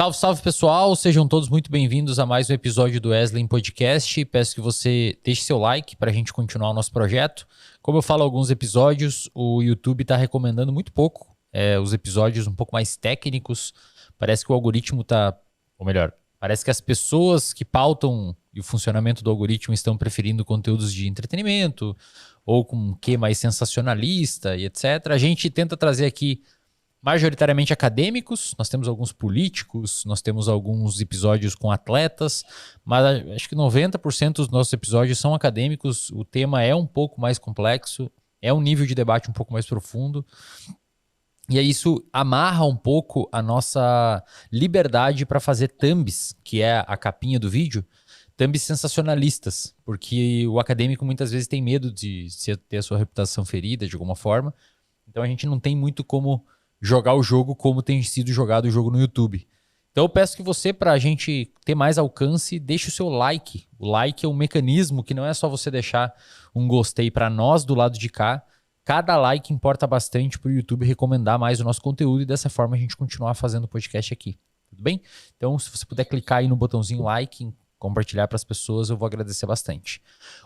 Salve, salve pessoal, sejam todos muito bem-vindos a mais um episódio do Wesley Podcast. Peço que você deixe seu like para a gente continuar o nosso projeto. Como eu falo em alguns episódios, o YouTube está recomendando muito pouco os episódios um pouco mais técnicos. Parece que o algoritmo está, ou melhor, parece que as pessoas que pautam e o funcionamento do algoritmo estão preferindo conteúdos de entretenimento ou com um quê mais sensacionalista e etc. A gente tenta trazer aqui majoritariamente acadêmicos, nós temos alguns políticos, nós temos alguns episódios com atletas, mas acho que 90% dos nossos episódios são acadêmicos, o tema é um pouco mais complexo, é um nível de debate um pouco mais profundo, e aí isso amarra um pouco a nossa liberdade para fazer thumbs, que é a capinha do vídeo, thumbs sensacionalistas, porque o acadêmico muitas vezes tem medo de ter a sua reputação ferida de alguma forma, então a gente não tem muito como jogar o jogo como tem sido jogado o jogo no YouTube. Então eu peço que você, para a gente ter mais alcance, deixe o seu like. O like é um mecanismo que não é só você deixar um gostei para nós do lado de cá. Cada like importa bastante para o YouTube recomendar mais o nosso conteúdo e dessa forma a gente continuar fazendo o podcast aqui. Tudo bem? Então se você puder clicar aí no botãozinho like, compartilhar para as pessoas, eu vou agradecer bastante.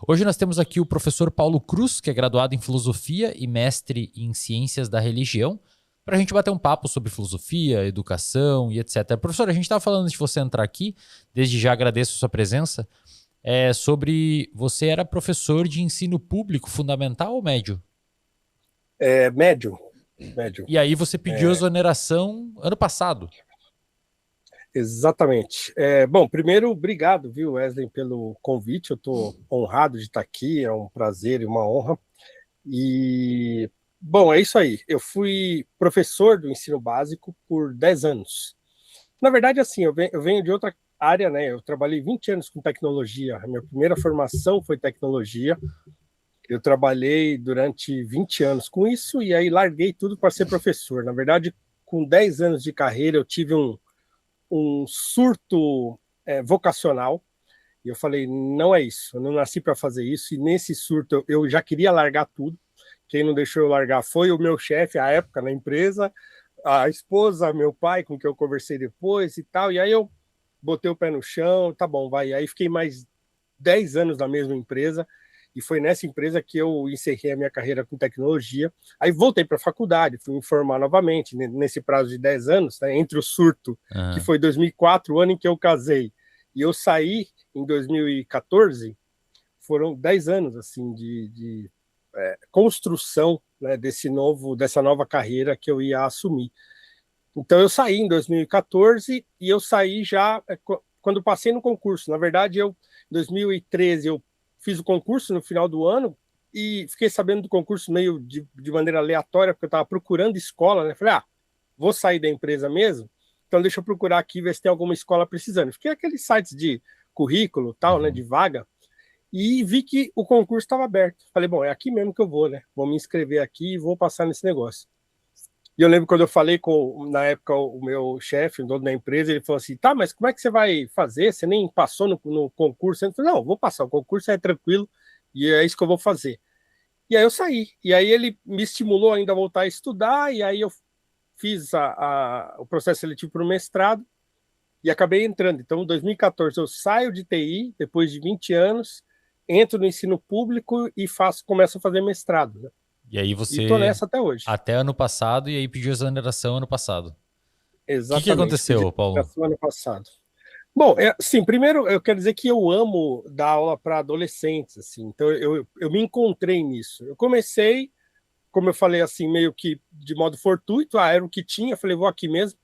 Hoje nós temos aqui o professor Paulo Cruz, que é graduado em Filosofia e mestre em Ciências da Religião, para a gente bater um papo sobre filosofia, educação e etc. Professor, a gente estava falando de você entrar aqui, desde já agradeço a sua presença, sobre você era professor de ensino público fundamental ou médio? Médio. E aí você pediu exoneração ano passado. Exatamente. Bom, primeiro, obrigado, viu, Wesley, pelo convite. Eu estou honrado de estar aqui, é um prazer e uma honra. E, bom, é isso aí. Eu fui professor do ensino básico por 10 anos. Na verdade, assim, eu venho de outra área, né? Eu trabalhei 20 anos com tecnologia. A minha primeira formação foi tecnologia. Eu trabalhei durante 20 anos com isso e aí larguei tudo para ser professor. Na verdade, com 10 anos de carreira, eu tive um surto vocacional e eu falei, não é isso, eu não nasci para fazer isso, e nesse surto eu já queria largar tudo. Quem não deixou eu largar foi o meu chefe à época na empresa, a esposa, meu pai, com quem eu conversei depois e tal, e aí eu botei o pé no chão, tá bom, vai. Aí fiquei mais 10 anos na mesma empresa, e foi nessa empresa que eu encerrei a minha carreira com tecnologia. Aí voltei para a faculdade, fui me formar novamente, nesse prazo de 10 anos, né, entre o surto, que foi 2004, o ano em que eu casei, e eu saí em 2014, foram 10 anos assim de construção, né, dessa nova carreira que eu ia assumir. Então eu saí em 2014 e eu saí já quando passei no concurso. Na verdade, em 2013 eu fiz o concurso no final do ano e fiquei sabendo do concurso meio de maneira aleatória, porque eu estava procurando escola, né? Falei, vou sair da empresa mesmo, então deixa eu procurar aqui, ver se tem alguma escola precisando. Fiquei aqueles sites de currículo, tal, né, de vaga, e vi que o concurso estava aberto. Falei, bom, é aqui mesmo que eu vou, né? Vou me inscrever aqui e vou passar nesse negócio. E eu lembro quando eu falei com, na época, o meu chefe, o dono da empresa, ele falou assim, tá, mas como é que você vai fazer? Você nem passou no concurso? Eu falei, não, vou passar, o concurso é tranquilo e é isso que eu vou fazer. E aí eu saí. E aí ele me estimulou ainda a voltar a estudar, e aí eu fiz o processo seletivo para o mestrado e acabei entrando. Então, em 2014, eu saio de TI, depois de 20 anos, entro no ensino público e começo a fazer mestrado, né? E aí E tô você, nessa até hoje. até ano passado, e aí pediu exoneração ano passado. O que Exatamente, pedi aconteceu, Paulo? ano passado. Bom, sim, primeiro eu quero dizer que eu amo dar aula para adolescentes, assim, então eu me encontrei nisso. Eu comecei, como eu falei assim, meio que de modo fortuito, era o que tinha, falei, vou aqui mesmo,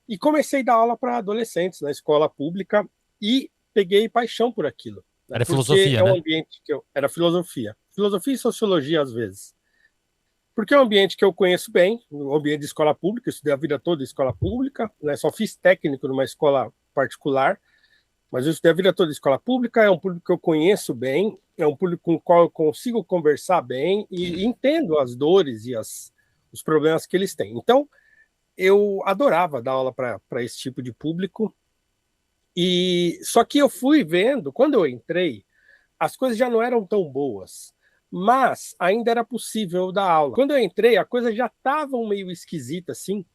e comecei a dar aula para adolescentes na escola pública e peguei paixão por aquilo, né, Era porque filosofia, é um né? ambiente que era filosofia e sociologia às vezes. Porque é um ambiente que eu conheço bem, o ambiente de escola pública, eu estudei a vida toda em escola pública, né? Só fiz técnico numa escola particular, mas eu estudei a vida toda em escola pública, é um público que eu conheço bem, é um público com o qual eu consigo conversar bem e entendo as dores e os problemas que eles têm. Então, eu adorava dar aula para esse tipo de público, e só que eu fui vendo, quando eu entrei, as coisas já não eram tão boas, mas ainda era possível dar aula. Quando eu entrei, a coisa já estava meio esquisita, assim,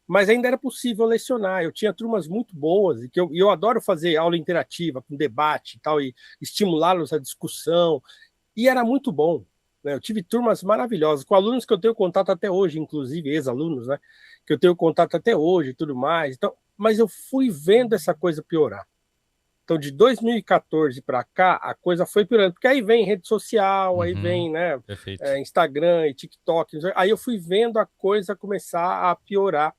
mas ainda era possível lecionar. Eu tinha turmas muito boas, e eu adoro fazer aula interativa, com debate e tal, e estimulá-los à discussão, e era muito bom. Né? Eu tive turmas maravilhosas, com alunos que eu tenho contato até hoje, inclusive ex-alunos, né? Que eu tenho contato até hoje e tudo mais. Então, mas eu fui vendo essa coisa piorar. Então, de 2014 para cá, a coisa foi piorando, porque aí vem rede social, aí vem, né, Perfeito. Instagram e TikTok, aí eu fui vendo a coisa começar a piorar.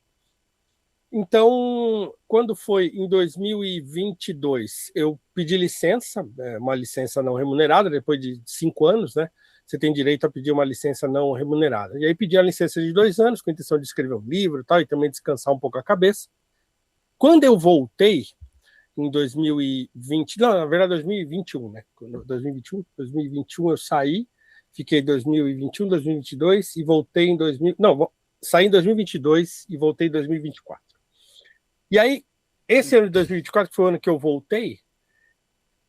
Então, quando foi em 2022, eu pedi licença, uma licença não remunerada, depois de 5 anos, né? Você tem direito a pedir uma licença não remunerada. E aí pedi a licença de 2 anos, com a intenção de escrever um livro e tal, e também descansar um pouco a cabeça. Quando eu voltei, em 2020, não, na verdade 2021, né? 2021 eu saí, fiquei em 2021, 2022 e voltei em 2000, não, saí em 2022 e voltei em 2024. E aí, esse ano de 2024, que foi o ano que eu voltei,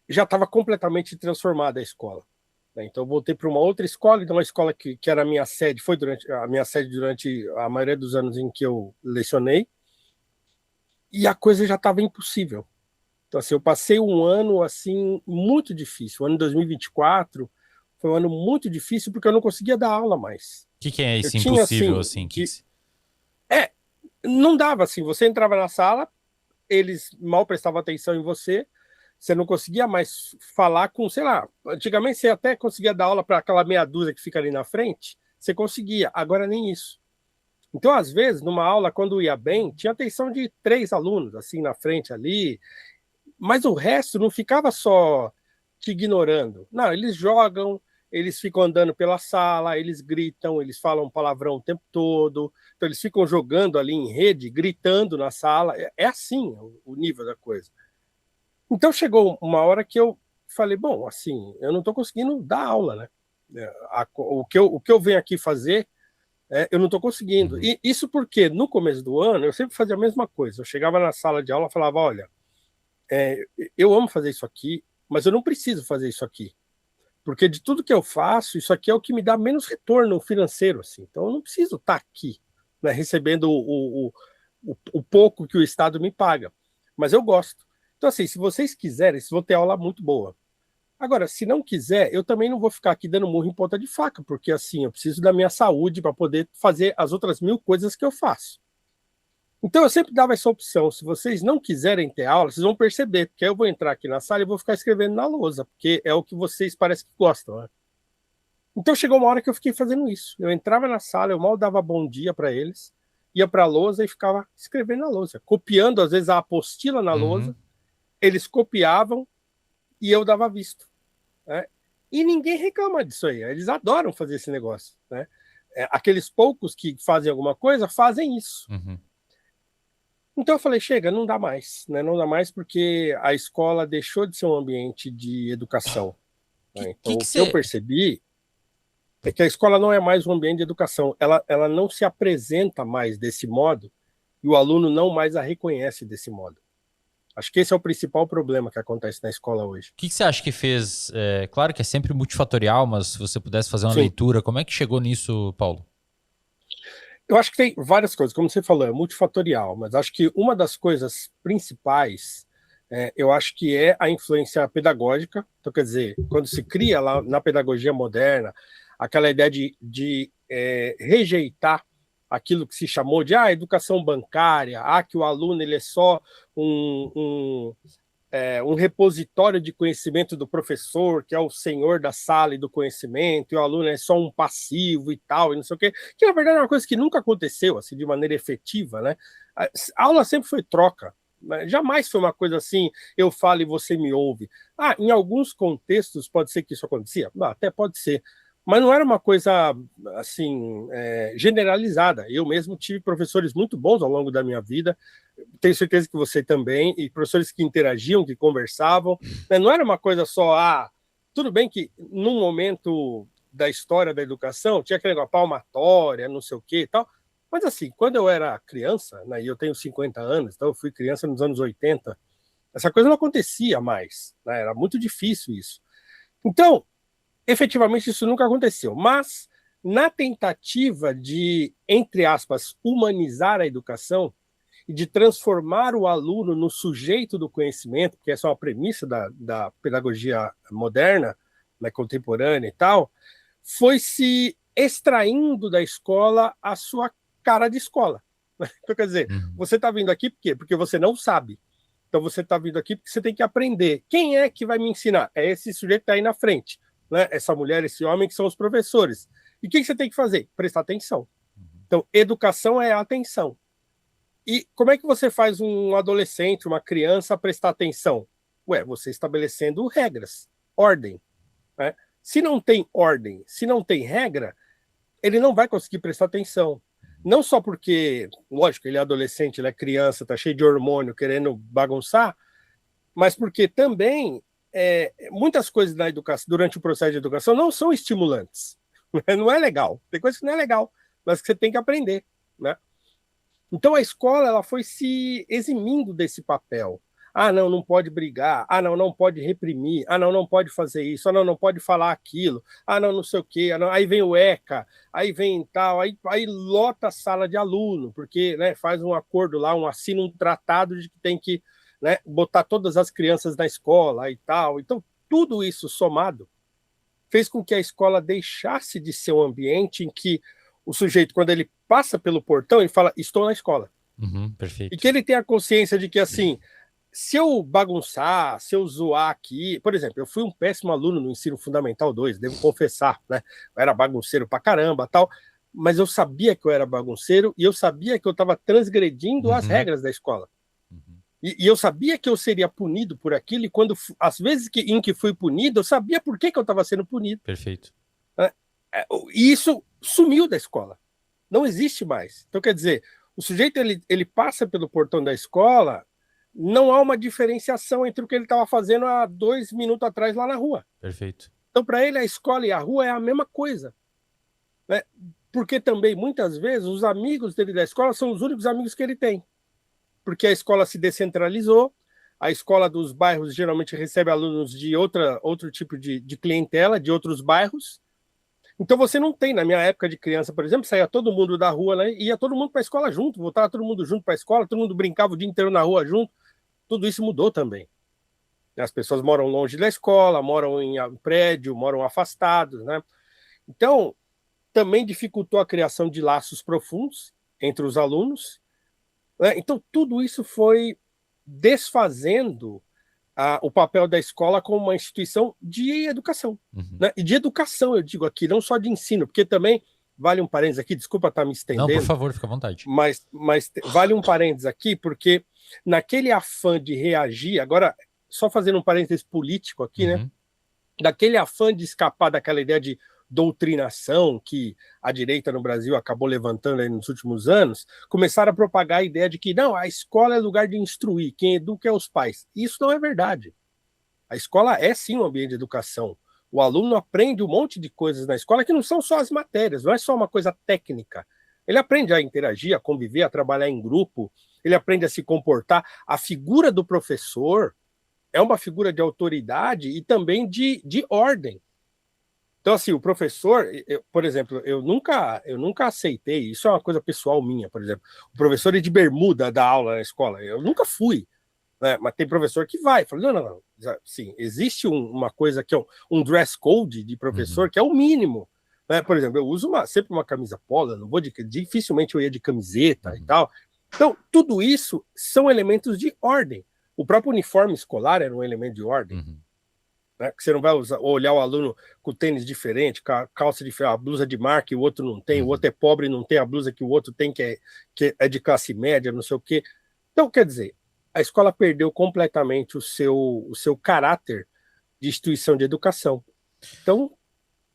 já estava completamente transformada a escola. Né? Então, eu voltei para uma outra escola, então uma escola que era a minha sede, foi a minha sede durante a maioria dos anos em que eu lecionei, e a coisa já estava impossível. Então, assim, eu passei um ano, assim, muito difícil. O ano de 2024 foi um ano muito difícil porque eu não conseguia dar aula mais. O que é Eu esse tinha, impossível, assim, assim? não dava, assim, você entrava na sala, eles mal prestavam atenção em você, você não conseguia mais falar com, sei lá, antigamente você até conseguia dar aula para aquela meia dúzia que fica ali na frente, você conseguia, agora nem isso. Então, às vezes, numa aula, quando ia bem, tinha atenção de 3 alunos, assim, na frente ali, mas o resto não ficava só te ignorando. Não, eles jogam, eles ficam andando pela sala, eles gritam, eles falam palavrão o tempo todo, então eles ficam jogando ali em rede, gritando na sala. É assim o nível da coisa. Então chegou uma hora que eu falei, bom, assim, eu não estou conseguindo dar aula, né? O que eu venho aqui fazer, eu não estou conseguindo. E isso porque no começo do ano eu sempre fazia a mesma coisa. Eu chegava na sala de aula e falava, olha, eu amo fazer isso aqui, mas eu não preciso fazer isso aqui. Porque de tudo que eu faço, isso aqui é o que me dá menos retorno financeiro. Assim. Então eu não preciso estar aqui, né, recebendo o pouco que o Estado me paga. Mas eu gosto. Então, assim, se vocês quiserem, vocês vão ter aula muito boa. Agora, se não quiser, eu também não vou ficar aqui dando murro em ponta de faca, porque assim, eu preciso da minha saúde para poder fazer as outras 1000 coisas que eu faço. Então eu sempre dava essa opção. Se vocês não quiserem ter aula, vocês vão perceber, porque aí eu vou entrar aqui na sala e vou ficar escrevendo na lousa, porque é o que vocês parecem que gostam, né? Então chegou uma hora que eu fiquei fazendo isso. Eu entrava na sala, eu mal dava bom dia para eles, ia para a lousa e ficava escrevendo na lousa, copiando às vezes a apostila na lousa, eles copiavam e eu dava visto. Né? E ninguém reclama disso aí, eles adoram fazer esse negócio. Né? Aqueles poucos que fazem alguma coisa, fazem isso. Então eu falei, chega, não dá mais, né? Não dá mais porque a escola deixou de ser um ambiente de educação. Né? Então o que eu percebi é que a escola não é mais um ambiente de educação, ela não se apresenta mais desse modo e o aluno não mais a reconhece desse modo. Acho que esse é o principal problema que acontece na escola hoje. O que você acha que fez? Claro que é sempre multifatorial, mas se você pudesse fazer uma Sim. leitura, como é que chegou nisso, Paulo? Eu acho que tem várias coisas, como você falou, é multifatorial, mas acho que uma das coisas principais, eu acho que é a influência pedagógica. Então, quer dizer, quando se cria lá na pedagogia moderna, aquela ideia de rejeitar aquilo que se chamou de educação bancária, que o aluno ele é só um repositório de conhecimento do professor, que é o senhor da sala e do conhecimento, e o aluno é só um passivo e tal, e não sei o quê, que na verdade é uma coisa que nunca aconteceu, assim, de maneira efetiva, né? A aula sempre foi troca, né? Jamais foi uma coisa assim, eu falo e você me ouve. Em alguns contextos pode ser que isso acontecia, até pode ser, mas não era uma coisa, assim, generalizada. Eu mesmo tive professores muito bons ao longo da minha vida, tenho certeza que você também, e professores que interagiam, que conversavam, né? Não era uma coisa só, tudo bem que num momento da história da educação tinha aquele negócio, palmatória, não sei o que e tal, mas assim, quando eu era criança, né, e eu tenho 50 anos, então eu fui criança nos anos 80, essa coisa não acontecia mais, né? Era muito difícil isso. Então, efetivamente isso nunca aconteceu, mas na tentativa de, entre aspas, humanizar a educação e de transformar o aluno no sujeito do conhecimento, que essa é uma premissa da pedagogia moderna, né, contemporânea e tal, foi se extraindo da escola a sua cara de escola. Então, quer dizer, você está vindo aqui por quê? Porque você não sabe. Então, você está vindo aqui porque você tem que aprender. Quem é que vai me ensinar? É esse sujeito que está aí na frente, né? Essa mulher, esse homem, que são os professores. E o que você tem que fazer? Prestar atenção. Então, educação é atenção. E como é que você faz um adolescente, uma criança prestar atenção? Ué, você estabelecendo regras, ordem, né? Se não tem ordem, se não tem regra, ele não vai conseguir prestar atenção. Não só porque, lógico, ele é adolescente, ele é criança, está cheio de hormônio, querendo bagunçar, mas porque também muitas coisas na educação, durante o processo de educação, não são estimulantes. Não é legal. Tem coisa que não é legal, mas que você tem que aprender, né? Então a escola ela foi se eximindo desse papel. Ah, não, não pode brigar. Ah, não, não pode reprimir. Ah, não, não pode fazer isso. Ah, não, não pode falar aquilo. Ah, não, não sei o quê. Ah, não. Aí vem o ECA, aí vem tal, aí lota a sala de aluno, porque, né, faz um acordo lá, assina um tratado de que tem que, né, botar todas as crianças na escola e tal. Então, tudo isso somado fez com que a escola deixasse de ser um ambiente em que o sujeito, quando ele passa pelo portão, ele fala, estou na escola. Perfeito. E que ele tenha a consciência de que, assim, se eu bagunçar, se eu zoar aqui... Por exemplo, eu fui um péssimo aluno no ensino fundamental 2, devo confessar, né? Eu era bagunceiro pra caramba, tal, mas eu sabia que eu era bagunceiro e eu sabia que eu estava transgredindo as regras da escola. E eu sabia que eu seria punido por aquilo, e quando, às vezes em que fui punido, eu sabia por que eu estava sendo punido. Perfeito. E isso sumiu da escola. Não existe mais. Então, quer dizer, o sujeito ele passa pelo portão da escola, não há uma diferenciação entre o que ele estava fazendo há 2 minutos atrás lá na rua. Perfeito. Então, para ele, a escola e a rua é a mesma coisa, né? Porque também, muitas vezes, os amigos dele da escola são os únicos amigos que ele tem. Porque a escola se descentralizou, a escola dos bairros geralmente recebe alunos de outro tipo de clientela, de outros bairros. Então você não tem, na minha época de criança, por exemplo, saía todo mundo da rua, né? Ia todo mundo para a escola junto, voltava todo mundo junto para a escola, todo mundo brincava o dia inteiro na rua junto. Tudo isso mudou também. As pessoas moram longe da escola, moram em prédio, moram afastados, né? Então, também dificultou a criação de laços profundos entre os alunos, né? Então, tudo isso foi desfazendo o papel da escola como uma instituição de educação. Né? E de educação, eu digo aqui, não só de ensino, porque também, vale um parênteses aqui, desculpa estar me estendendo. Não, por favor, fica à vontade. Mas vale um parênteses aqui, porque naquele afã de reagir, agora, só fazendo um parênteses político aqui, né? Daquele afã de escapar daquela ideia de doutrinação que a direita no Brasil acabou levantando aí nos últimos anos, começaram a propagar a ideia de que não, a escola é lugar de instruir, quem educa é os pais. Isso não é verdade. A escola é sim um ambiente de educação. O aluno aprende um monte de coisas na escola que não são só as matérias, não é só uma coisa técnica. Ele aprende a interagir, a conviver, a trabalhar em grupo, ele aprende a se comportar. A figura do professor é uma figura de autoridade e também de ordem. Então, assim, o professor, por exemplo, eu nunca aceitei, isso é uma coisa pessoal minha, por exemplo, o professor ir de bermuda dar aula na escola, eu nunca fui, né? Mas tem professor que vai, fala, não, sim, existe uma coisa que é um dress code de professor, que é o mínimo, né? Por exemplo, eu uso sempre uma camisa polo, não vou dificilmente eu ia de camiseta e tal. Então, tudo isso são elementos de ordem. O próprio uniforme escolar era um elemento de ordem. Né? Que você não vai olhar o aluno com tênis diferente, com a calça diferente, a blusa de marca e o outro não tem, o outro é pobre e não tem a blusa que o outro tem, que é de classe média, não sei o quê. Então, quer dizer, a escola perdeu completamente o seu caráter de instituição de educação. Então,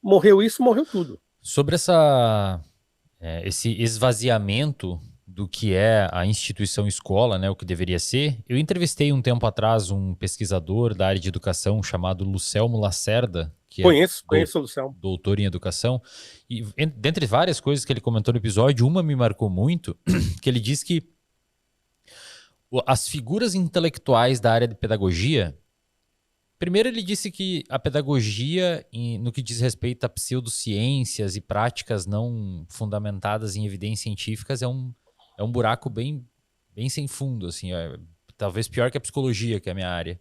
morreu isso, morreu tudo. Sobre esse esvaziamento do que é a instituição escola, né, o que deveria ser, eu entrevistei um tempo atrás um pesquisador da área de educação chamado Lucelmo Lacerda, que conheço o Lucelmo. Doutor em educação, e dentre várias coisas que ele comentou no episódio, uma me marcou muito, que ele diz que as figuras intelectuais da área de pedagogia, Primeiro, ele disse que a pedagogia, no que diz respeito a pseudociências e práticas não fundamentadas em evidências científicas, é um buraco bem, bem sem fundo, assim, talvez pior que a psicologia, que é a minha área.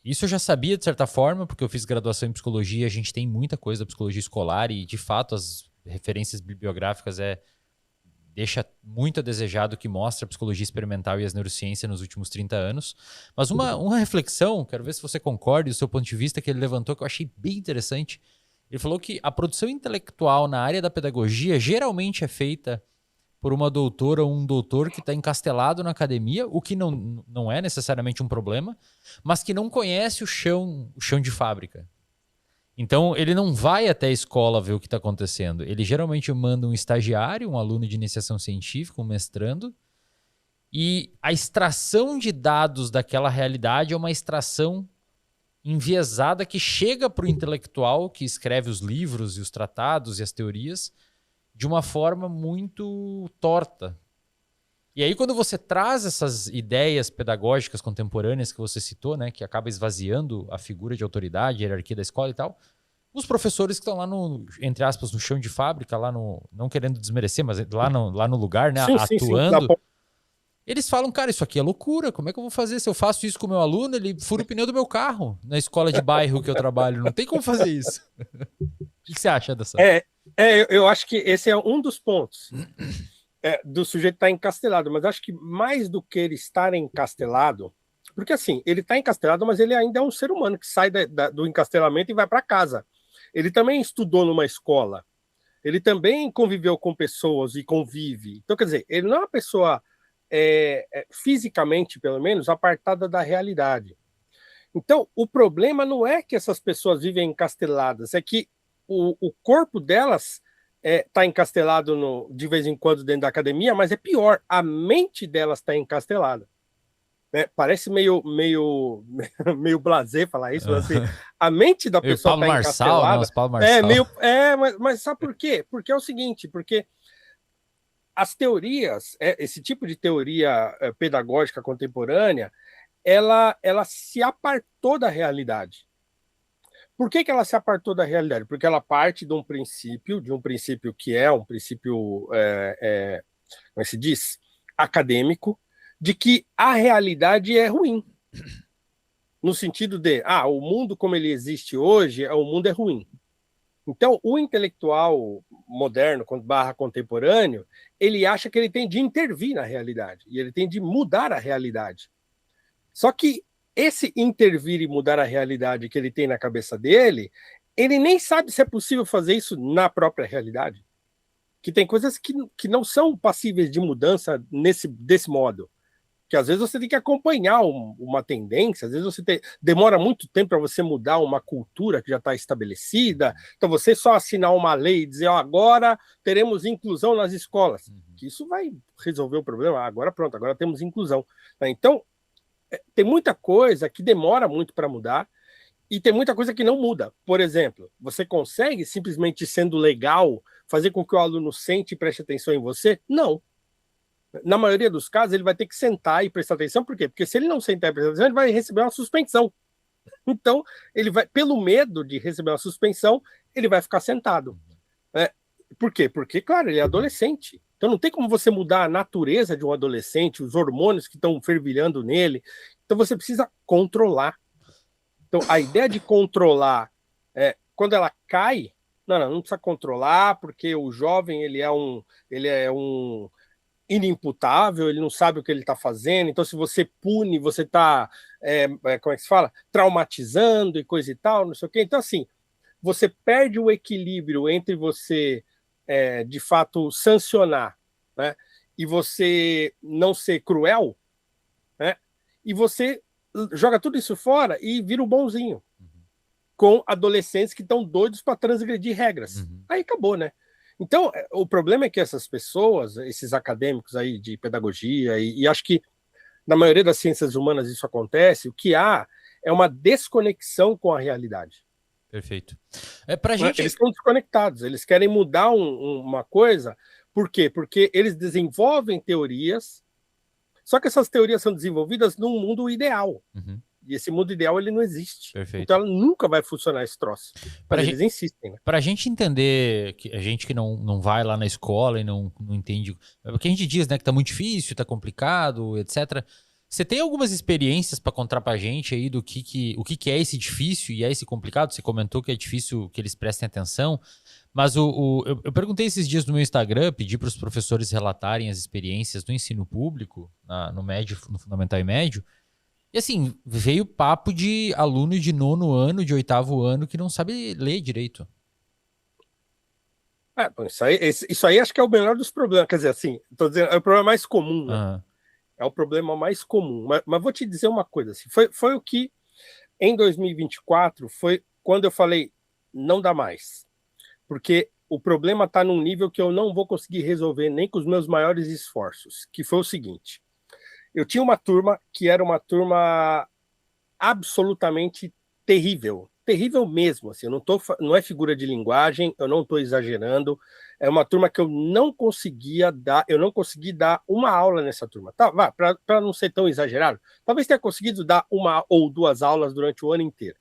Isso eu já sabia, de certa forma, porque eu fiz graduação em psicologia, a gente tem muita coisa da psicologia escolar e, de fato, as referências bibliográficas deixa muito a desejar do que mostra a psicologia experimental e as neurociências nos últimos 30 anos. Mas uma reflexão, quero ver se você concorda, e o seu ponto de vista que ele levantou, que eu achei bem interessante. Ele falou que a produção intelectual na área da pedagogia geralmente é feita por uma doutora ou um doutor que está encastelado na academia, o que não é necessariamente um problema, mas que não conhece o chão de fábrica. Então, ele não vai até a escola ver o que está acontecendo. Ele geralmente manda um estagiário, um aluno de iniciação científica, um mestrando, e a extração de dados daquela realidade é uma extração enviesada que chega para o intelectual que escreve os livros e os tratados e as teorias de uma forma muito torta. E aí, quando você traz essas ideias pedagógicas contemporâneas que você citou, né, que acaba esvaziando a figura de autoridade, a hierarquia da escola e tal, os professores que estão lá no, entre aspas, no chão de fábrica, lá no, não querendo desmerecer, mas lá no lugar, né, atuando, sim. Eles falam, cara, isso aqui é loucura, como é que eu vou fazer? Se eu faço isso com o meu aluno, ele fura o pneu do meu carro na escola de bairro que eu trabalho, não tem como fazer isso. O que você acha dessa? Eu acho que esse é um dos pontos. Do sujeito estar encastelado, mas acho que mais do que ele estar encastelado, porque assim, ele está encastelado, mas ele ainda é um ser humano que sai do encastelamento e vai para casa. Ele também estudou numa escola, ele também conviveu com pessoas e convive. Então, quer dizer, ele não é uma pessoa fisicamente, pelo menos, apartada da realidade. Então, o problema não é que essas pessoas vivem encasteladas, é que o corpo delas está encastelado de vez em quando dentro da academia, mas é pior, a mente delas está encastelada. Parece meio blasé falar isso, mas assim, a mente da pessoa está encastelada. Paulo Marçal. Mas sabe por quê? Porque é o seguinte, porque as teorias, esse tipo de teoria pedagógica contemporânea, ela se apartou da realidade. Por que ela se apartou da realidade? Porque ela parte de um princípio que é um princípio, como se diz, acadêmico, de que a realidade é ruim. No sentido de, o mundo como ele existe hoje, o mundo é ruim. Então, o intelectual moderno, barra contemporâneo, ele acha que ele tem de intervir na realidade, e ele tem de mudar a realidade. Só que esse intervir e mudar a realidade que ele tem na cabeça dele, ele nem sabe se é possível fazer isso na própria realidade. Que tem coisas que não são passíveis de mudança desse modo. Que às vezes você tem que acompanhar uma tendência, às vezes você demora muito tempo para você mudar uma cultura que já está estabelecida. Então você só assinar uma lei e dizer, agora teremos inclusão nas escolas, que isso vai resolver o problema. Agora pronto, agora temos inclusão. Então, tem muita coisa que demora muito para mudar e tem muita coisa que não muda. Por exemplo, você consegue, simplesmente sendo legal, fazer com que o aluno sente e preste atenção em você? Não. Na maioria dos casos, ele vai ter que sentar e prestar atenção. Por quê? Porque se ele não sentar e prestar atenção, ele vai receber uma suspensão. Então, ele vai, pelo medo de receber uma suspensão, ele vai ficar sentado. Por quê? Porque, claro, ele é adolescente. Então não tem como você mudar a natureza de um adolescente, os hormônios que estão fervilhando nele. Então você precisa controlar. Então a ideia de controlar, quando ela cai, não precisa controlar, porque o jovem ele é um inimputável, ele não sabe o que ele está fazendo. Então se você pune, você está, como é que se fala? Traumatizando e coisa e tal, não sei o quê. Então assim, você perde o equilíbrio entre você de fato sancionar, né, e você não ser cruel, né, e você joga tudo isso fora e vira o bonzinho, com adolescentes que estão doidos para transgredir regras. Aí acabou, né? Então, o problema é que essas pessoas, esses acadêmicos aí de pedagogia, e acho que na maioria das ciências humanas isso acontece, o que há é uma desconexão com a realidade. Perfeito. Pra gente... Eles estão desconectados, eles querem mudar uma coisa. Por quê? Porque eles desenvolvem teorias, só que essas teorias são desenvolvidas num mundo ideal. E esse mundo ideal, ele não existe. Perfeito. Então ela nunca vai funcionar esse troço. Mas eles insistem, né? Para a gente entender, a gente que não vai lá na escola e não entende, porque a gente diz, né, que tá muito difícil, tá complicado, etc. Você tem algumas experiências para contar pra gente aí do o que é esse difícil e é esse complicado? Você comentou que é difícil que eles prestem atenção, mas eu perguntei esses dias no meu Instagram, pedi para os professores relatarem as experiências do ensino público, no médio, no fundamental e médio, e assim, veio papo de aluno de 9º ano, de 8º ano, que não sabe ler direito. Bom, isso aí acho que é o menor dos problemas. Quer dizer, assim, tô dizendo, é o problema mais comum, né? Aham. É o problema mais comum. Mas vou te dizer uma coisa, assim, foi o que, em 2024, foi quando eu falei, não dá mais. Porque o problema está num nível que eu não vou conseguir resolver nem com os meus maiores esforços, que foi o seguinte. Eu tinha uma turma que era uma turma absolutamente terrível. Terrível mesmo, assim, não é figura de linguagem, eu não estou exagerando, é uma turma que eu não consegui dar uma aula nessa turma. Tá, para não ser tão exagerado, talvez tenha conseguido dar uma ou duas aulas durante o ano inteiro.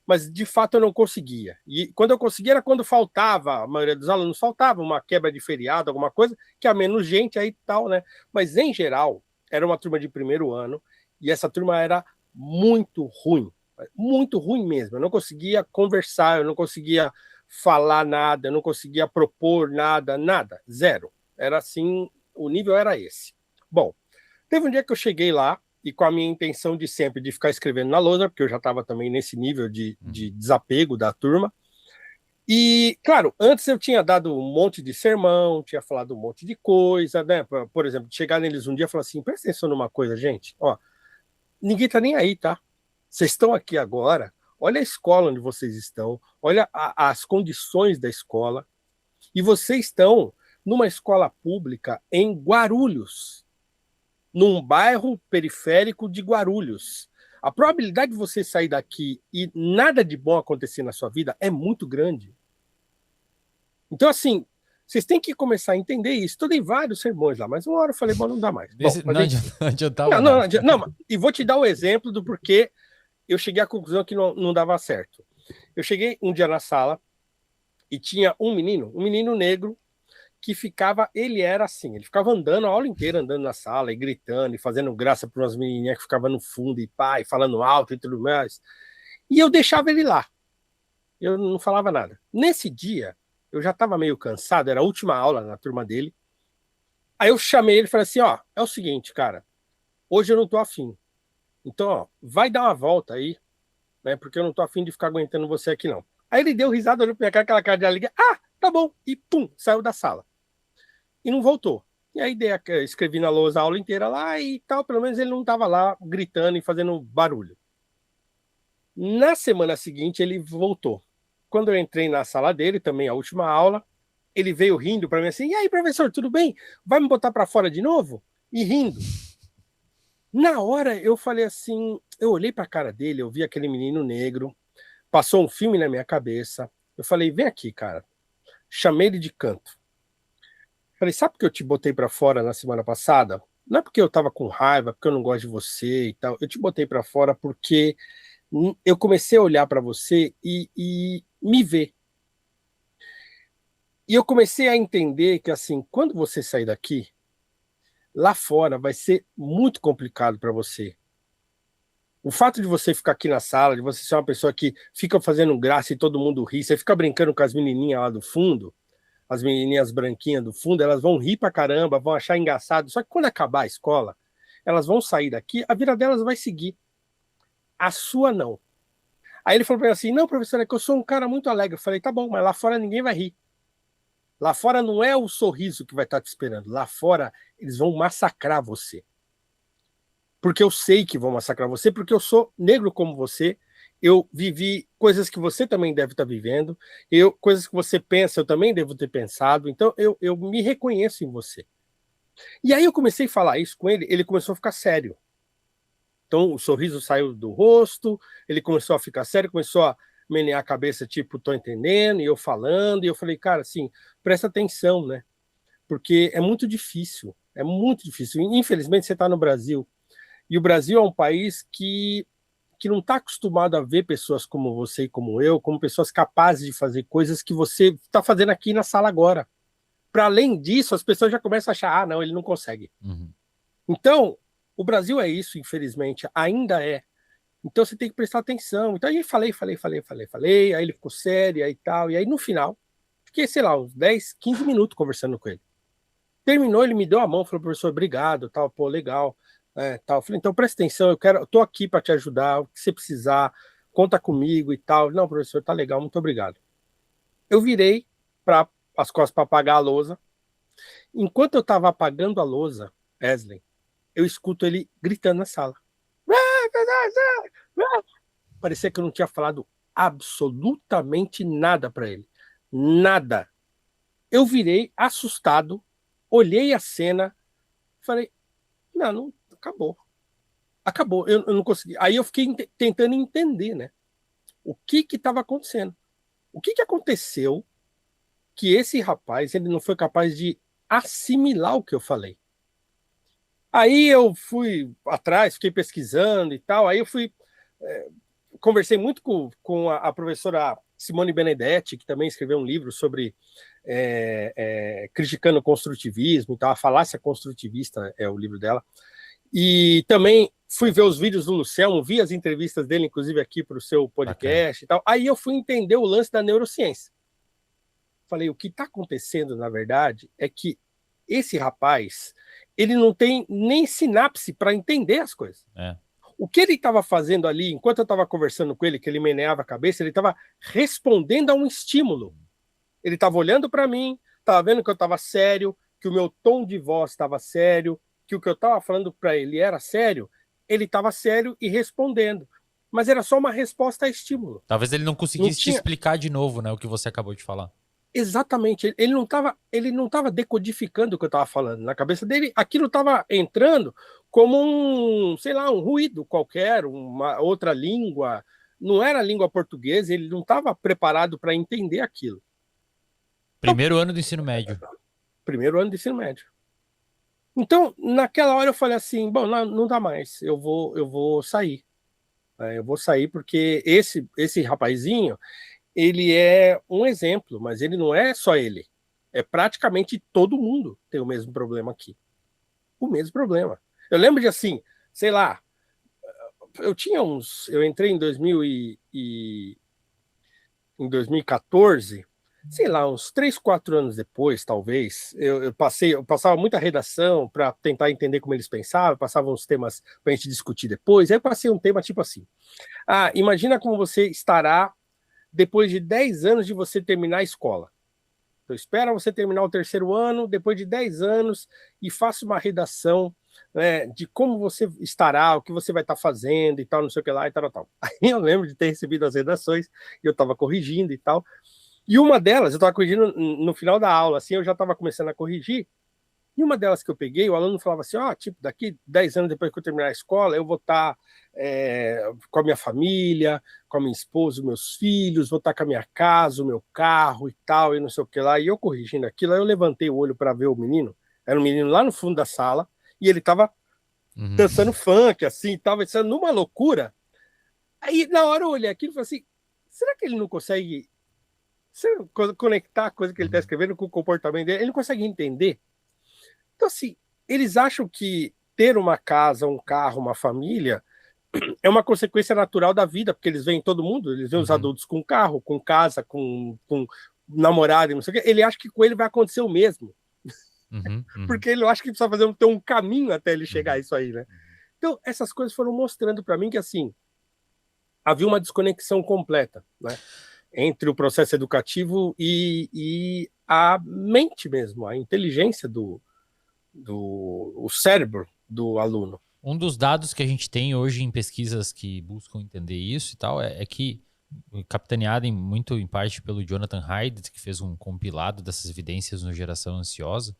Mas de fato eu não conseguia. E quando eu conseguia era quando faltava, a maioria dos alunos faltava, uma quebra de feriado, alguma coisa, que há menos gente aí e tal, né? Mas em geral, era uma turma de primeiro ano, e essa turma era muito ruim mesmo. Eu não conseguia conversar, eu não conseguia falar nada, eu não conseguia propor nada, zero. Era assim, o nível era esse. Bom, teve um dia que eu cheguei lá, e com a minha intenção de sempre de ficar escrevendo na lousa, porque eu já estava também nesse nível de desapego da turma. E, claro, antes eu tinha dado um monte de sermão, tinha falado um monte de coisa, né? Por exemplo, chegar neles um dia e falar assim: presta atenção numa coisa, gente, ó, ninguém tá nem aí, tá? Vocês estão aqui agora, olha a escola onde vocês estão, olha as condições da escola, e vocês estão numa escola pública em Guarulhos, num bairro periférico de Guarulhos. A probabilidade de você sair daqui e nada de bom acontecer na sua vida é muito grande. Então, assim, vocês têm que começar a entender isso. Eu dei vários sermões lá, mas uma hora eu falei, bom, não dá mais. Bom, Não adiantava não, nada. não, e vou te dar o exemplo do porquê eu cheguei à conclusão que não dava certo. Eu cheguei um dia na sala e tinha um menino negro, que ele era assim, ele ficava andando a aula inteira, andando na sala e gritando e fazendo graça para umas menininhas que ficavam no fundo e pai, falando alto e tudo mais. E eu deixava ele lá. Eu não falava nada. Nesse dia, eu já estava meio cansado, era a última aula na turma dele. Aí eu chamei ele e falei assim, ó, é o seguinte, cara, hoje eu não tô afim. Então, ó, vai dar uma volta aí, né, porque eu não tô afim de ficar aguentando você aqui, não. Aí ele deu risada, olhou pra minha cara, aquela cara de alegria, tá bom, e pum, saiu da sala. E não voltou. E aí escrevi na lousa a aula inteira lá e tal, pelo menos ele não estava lá gritando e fazendo barulho. Na semana seguinte ele voltou. Quando eu entrei na sala dele, também a última aula, ele veio rindo para mim assim: "E aí, professor, tudo bem? Vai me botar para fora de novo?" E rindo. Na hora eu falei assim, eu olhei para a cara dele, eu vi aquele menino negro, passou um filme na minha cabeça. Eu falei: "Vem aqui, cara." Chamei ele de canto. Falei, sabe por que eu te botei para fora na semana passada? Não é porque eu tava com raiva, porque eu não gosto de você e tal. Eu te botei para fora porque eu comecei a olhar para você e me ver. E eu comecei a entender que, assim, quando você sair daqui, lá fora vai ser muito complicado para você. O fato de você ficar aqui na sala, de você ser uma pessoa que fica fazendo graça e todo mundo ri, você fica brincando com as menininhas lá do fundo, as menininhas branquinhas do fundo, elas vão rir pra caramba, vão achar engraçado. Só que quando acabar a escola, elas vão sair daqui, a vida delas vai seguir. A sua não. Aí ele falou pra mim assim: não, professor, é que eu sou um cara muito alegre. Eu falei: tá bom, mas lá fora ninguém vai rir. Lá fora não é o sorriso que vai estar te esperando. Lá fora eles vão massacrar você. Porque eu sei que vão massacrar você, porque eu sou negro como você. Eu vivi coisas que você também deve estar vivendo. Coisas que você pensa, eu também devo ter pensado. Então, eu me reconheço em você. E aí eu comecei a falar isso com ele, ele começou a ficar sério. Então, o sorriso saiu do rosto, ele começou a ficar sério, começou a menear a cabeça, tipo, tô entendendo, e eu falando, e eu falei, cara, assim, presta atenção, né? Porque é muito difícil, é muito difícil. Infelizmente, você está no Brasil, e o Brasil é um país que que não está acostumado a ver pessoas como você e como eu, como pessoas capazes de fazer coisas que você está fazendo aqui na sala agora. Para além disso, as pessoas já começam a achar, não, ele não consegue. Uhum. Então, o Brasil é isso, infelizmente, ainda é. Então você tem que prestar atenção. Então aí falei, aí ele ficou sério e tal, e aí no final, fiquei, sei lá, uns 10, 15 minutos conversando com ele. Terminou, ele me deu a mão, falou, professor, obrigado, tal, pô, legal, tal. Eu falei, então presta atenção, eu tô aqui para te ajudar, o que você precisar, conta comigo e tal. Não, professor, tá legal, muito obrigado. Eu virei para as costas para apagar a lousa. Enquanto eu estava apagando a lousa, Wesley, eu escuto ele gritando na sala. Parecia que eu não tinha falado absolutamente nada para ele. Nada. Eu virei assustado, olhei a cena, falei, não, acabou. Acabou, eu não consegui. Aí eu fiquei tentando entender, né? O que estava acontecendo? O que aconteceu que esse rapaz ele não foi capaz de assimilar o que eu falei? Aí eu fui atrás, fiquei pesquisando e tal. Aí eu fui conversei muito com a professora Simone Benedetti, que também escreveu um livro sobre criticando o construtivismo, então a falácia construtivista é o livro dela. E também fui ver os vídeos do Luciano, vi as entrevistas dele, inclusive aqui para o seu podcast e tal. Aí eu fui entender o lance da neurociência. Falei, o que está acontecendo, na verdade, é que esse rapaz, ele não tem nem sinapse para entender as coisas. O que ele estava fazendo ali, enquanto eu estava conversando com ele, que ele meneava a cabeça, ele estava respondendo a um estímulo. Ele estava olhando para mim, estava vendo que eu estava sério, que o meu tom de voz estava sério, que o que eu estava falando para ele era sério, ele estava sério e respondendo. Mas era só uma resposta a estímulo. Talvez ele não conseguisse te explicar de novo, né, o que você acabou de falar. Exatamente, ele não estava decodificando o que eu estava falando. Na cabeça dele, aquilo estava entrando como sei lá, um ruído qualquer, uma outra língua. Não era língua portuguesa, ele não estava preparado para entender aquilo. Primeiro ano do ensino médio. Primeiro ano do ensino médio. Então, naquela hora eu falei assim, bom, não dá mais, eu vou sair. Eu vou sair porque esse rapazinho, ele é um exemplo, mas ele não é só ele. É praticamente todo mundo tem o mesmo problema aqui. O mesmo problema. Eu lembro de assim, sei lá, eu entrei em 2014, sei lá, uns 3, 4 anos depois, talvez, eu passava muita redação para tentar entender como eles pensavam, passava uns temas para a gente discutir depois, aí eu passei um tema tipo assim, imagina como você estará depois de 10 anos de você terminar a escola. Então, espera você terminar o terceiro ano, depois de 10 anos, e faça uma redação, né, de como você estará, o que você vai estar fazendo e tal, não sei o que lá e tal, tal. Aí eu lembro de ter recebido as redações, e eu estava corrigindo e tal. E uma delas, eu estava corrigindo no final da aula, assim, eu já estava começando a corrigir, e uma delas que eu peguei, o aluno falava assim, tipo, daqui 10 anos depois que eu terminar a escola, eu vou estar com a minha família, com a minha esposa, os meus filhos, vou estar com a minha casa, o meu carro e tal, e não sei o que lá. E eu corrigindo aquilo, aí eu levantei o olho para ver o menino, era um menino lá no fundo da sala, e ele estava dançando funk, assim, estava numa loucura. Aí, na hora eu olhei aquilo e falei assim, será que ele não consegue conectar a coisa que ele está escrevendo com o comportamento dele? Ele não consegue entender? Então, assim, eles acham que ter uma casa, um carro, uma família é uma consequência natural da vida, porque eles veem todo mundo, eles veem os adultos com carro, com casa, com namorado e não sei o quê. Ele acha que com ele vai acontecer o mesmo. Porque ele acha que precisa ter um caminho até ele chegar a isso aí, né? Então, essas coisas foram mostrando para mim que, assim, havia uma desconexão completa, né? Entre o processo educativo e a mente mesmo, a inteligência o cérebro do aluno. Um dos dados que a gente tem hoje em pesquisas que buscam entender isso e tal é que, capitaneado muito em parte pelo Jonathan Haidt, que fez um compilado dessas evidências no Geração Ansiosa,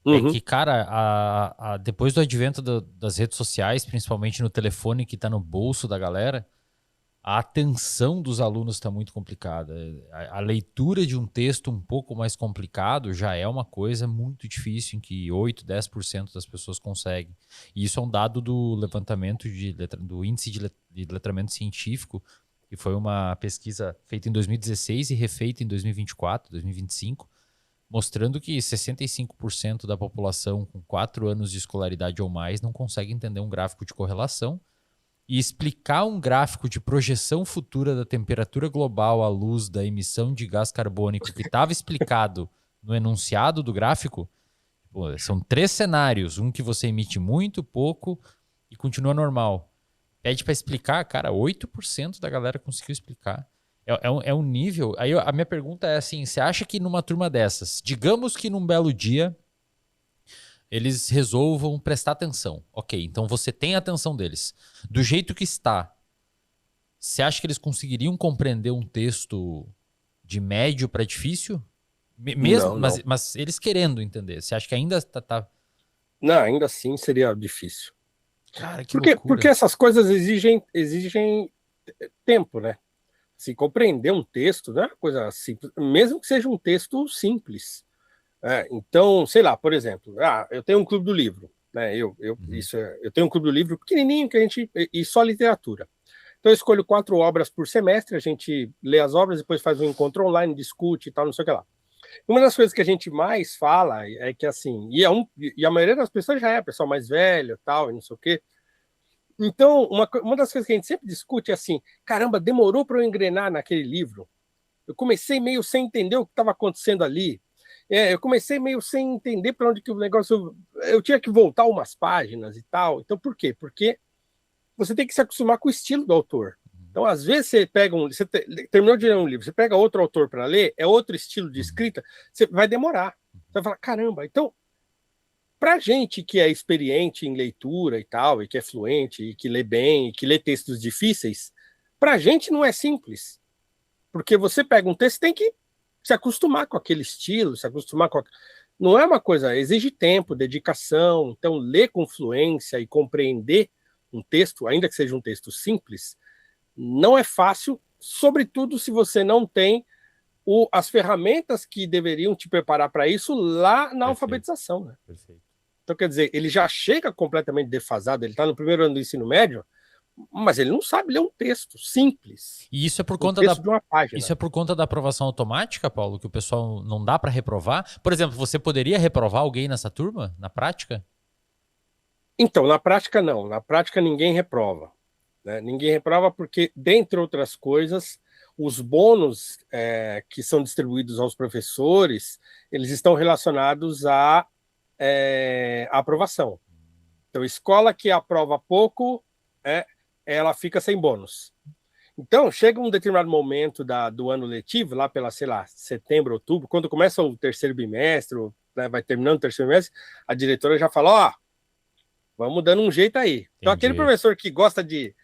é que, cara, depois do advento das redes sociais, principalmente no telefone que está no bolso da galera, a atenção dos alunos está muito complicada. A leitura de um texto um pouco mais complicado já é uma coisa muito difícil, em que 8, 10% das pessoas conseguem. E isso é um dado do levantamento do índice de letramento científico, que foi uma pesquisa feita em 2016 e refeita em 2024, 2025, mostrando que 65% da população com 4 anos de escolaridade ou mais não consegue entender um gráfico de correlação. E explicar um gráfico de projeção futura da temperatura global à luz da emissão de gás carbônico que estava explicado no enunciado do gráfico, pô, são 3 cenários. Um que você emite muito, pouco e continua normal. Pede para explicar, cara, 8% da galera conseguiu explicar. É um nível... Aí a minha pergunta é assim, você acha que numa turma dessas, digamos que num belo dia eles resolvam prestar atenção. Ok, então você tem a atenção deles. Do jeito que está, você acha que eles conseguiriam compreender um texto de médio para difícil? Mesmo, Não, não. mas eles querendo entender. Você acha que ainda tá... Não, ainda assim seria difícil. Cara, que Porque loucura. essas coisas exigem tempo, né? Se compreender um texto não é uma coisa simples, mesmo que seja um texto simples. Então, sei lá, por exemplo, eu tenho um clube do livro, né? Eu tenho um clube do livro pequenininho que a gente e só literatura. Então eu escolho 4 obras por semestre, a gente lê as obras, depois faz um encontro online, discute e tal, não sei o que lá. Uma das coisas que a gente mais fala é que assim, e a maioria das pessoas já é pessoal mais velho, tal, e não sei o quê. Então, uma das coisas que a gente sempre discute é assim, caramba, demorou para eu engrenar naquele livro. Eu comecei meio sem entender o que estava acontecendo ali. Eu comecei meio sem entender para onde que o negócio... Eu tinha que voltar umas páginas e tal. Então, por quê? Porque você tem que se acostumar com o estilo do autor. Então, às vezes, você pega terminou de ler um livro, você pega outro autor para ler, é outro estilo de escrita, você vai demorar. Você vai falar, caramba, então, para gente que é experiente em leitura e tal, e que é fluente, e que lê bem, e que lê textos difíceis, para gente não é simples. Porque você pega um texto, tem que se acostumar com aquele estilo, se acostumar com... Não é uma coisa, exige tempo, dedicação. Então, ler com fluência e compreender um texto, ainda que seja um texto simples, não é fácil, sobretudo se você não tem as ferramentas que deveriam te preparar para isso lá na alfabetização. Né? Perfeito. Então, quer dizer, ele já chega completamente defasado, ele está no primeiro ano do ensino médio, mas ele não sabe ler um texto simples. E isso é por conta de uma página. Isso é por conta da aprovação automática, Paulo, que o pessoal não dá para reprovar? Por exemplo, você poderia reprovar alguém nessa turma, na prática? Então, na prática não. Na prática ninguém reprova. Né? Ninguém reprova porque, dentre outras coisas, os bônus que são distribuídos aos professores, eles estão relacionados à aprovação. Então, escola que aprova pouco, ela fica sem bônus. Então, chega um determinado momento do ano letivo, lá pela, sei lá, setembro, outubro, quando começa o terceiro bimestre, né, vai terminando o terceiro bimestre, a diretora já fala, vamos dando um jeito aí. Entendi. Então, aquele professor que gosta de,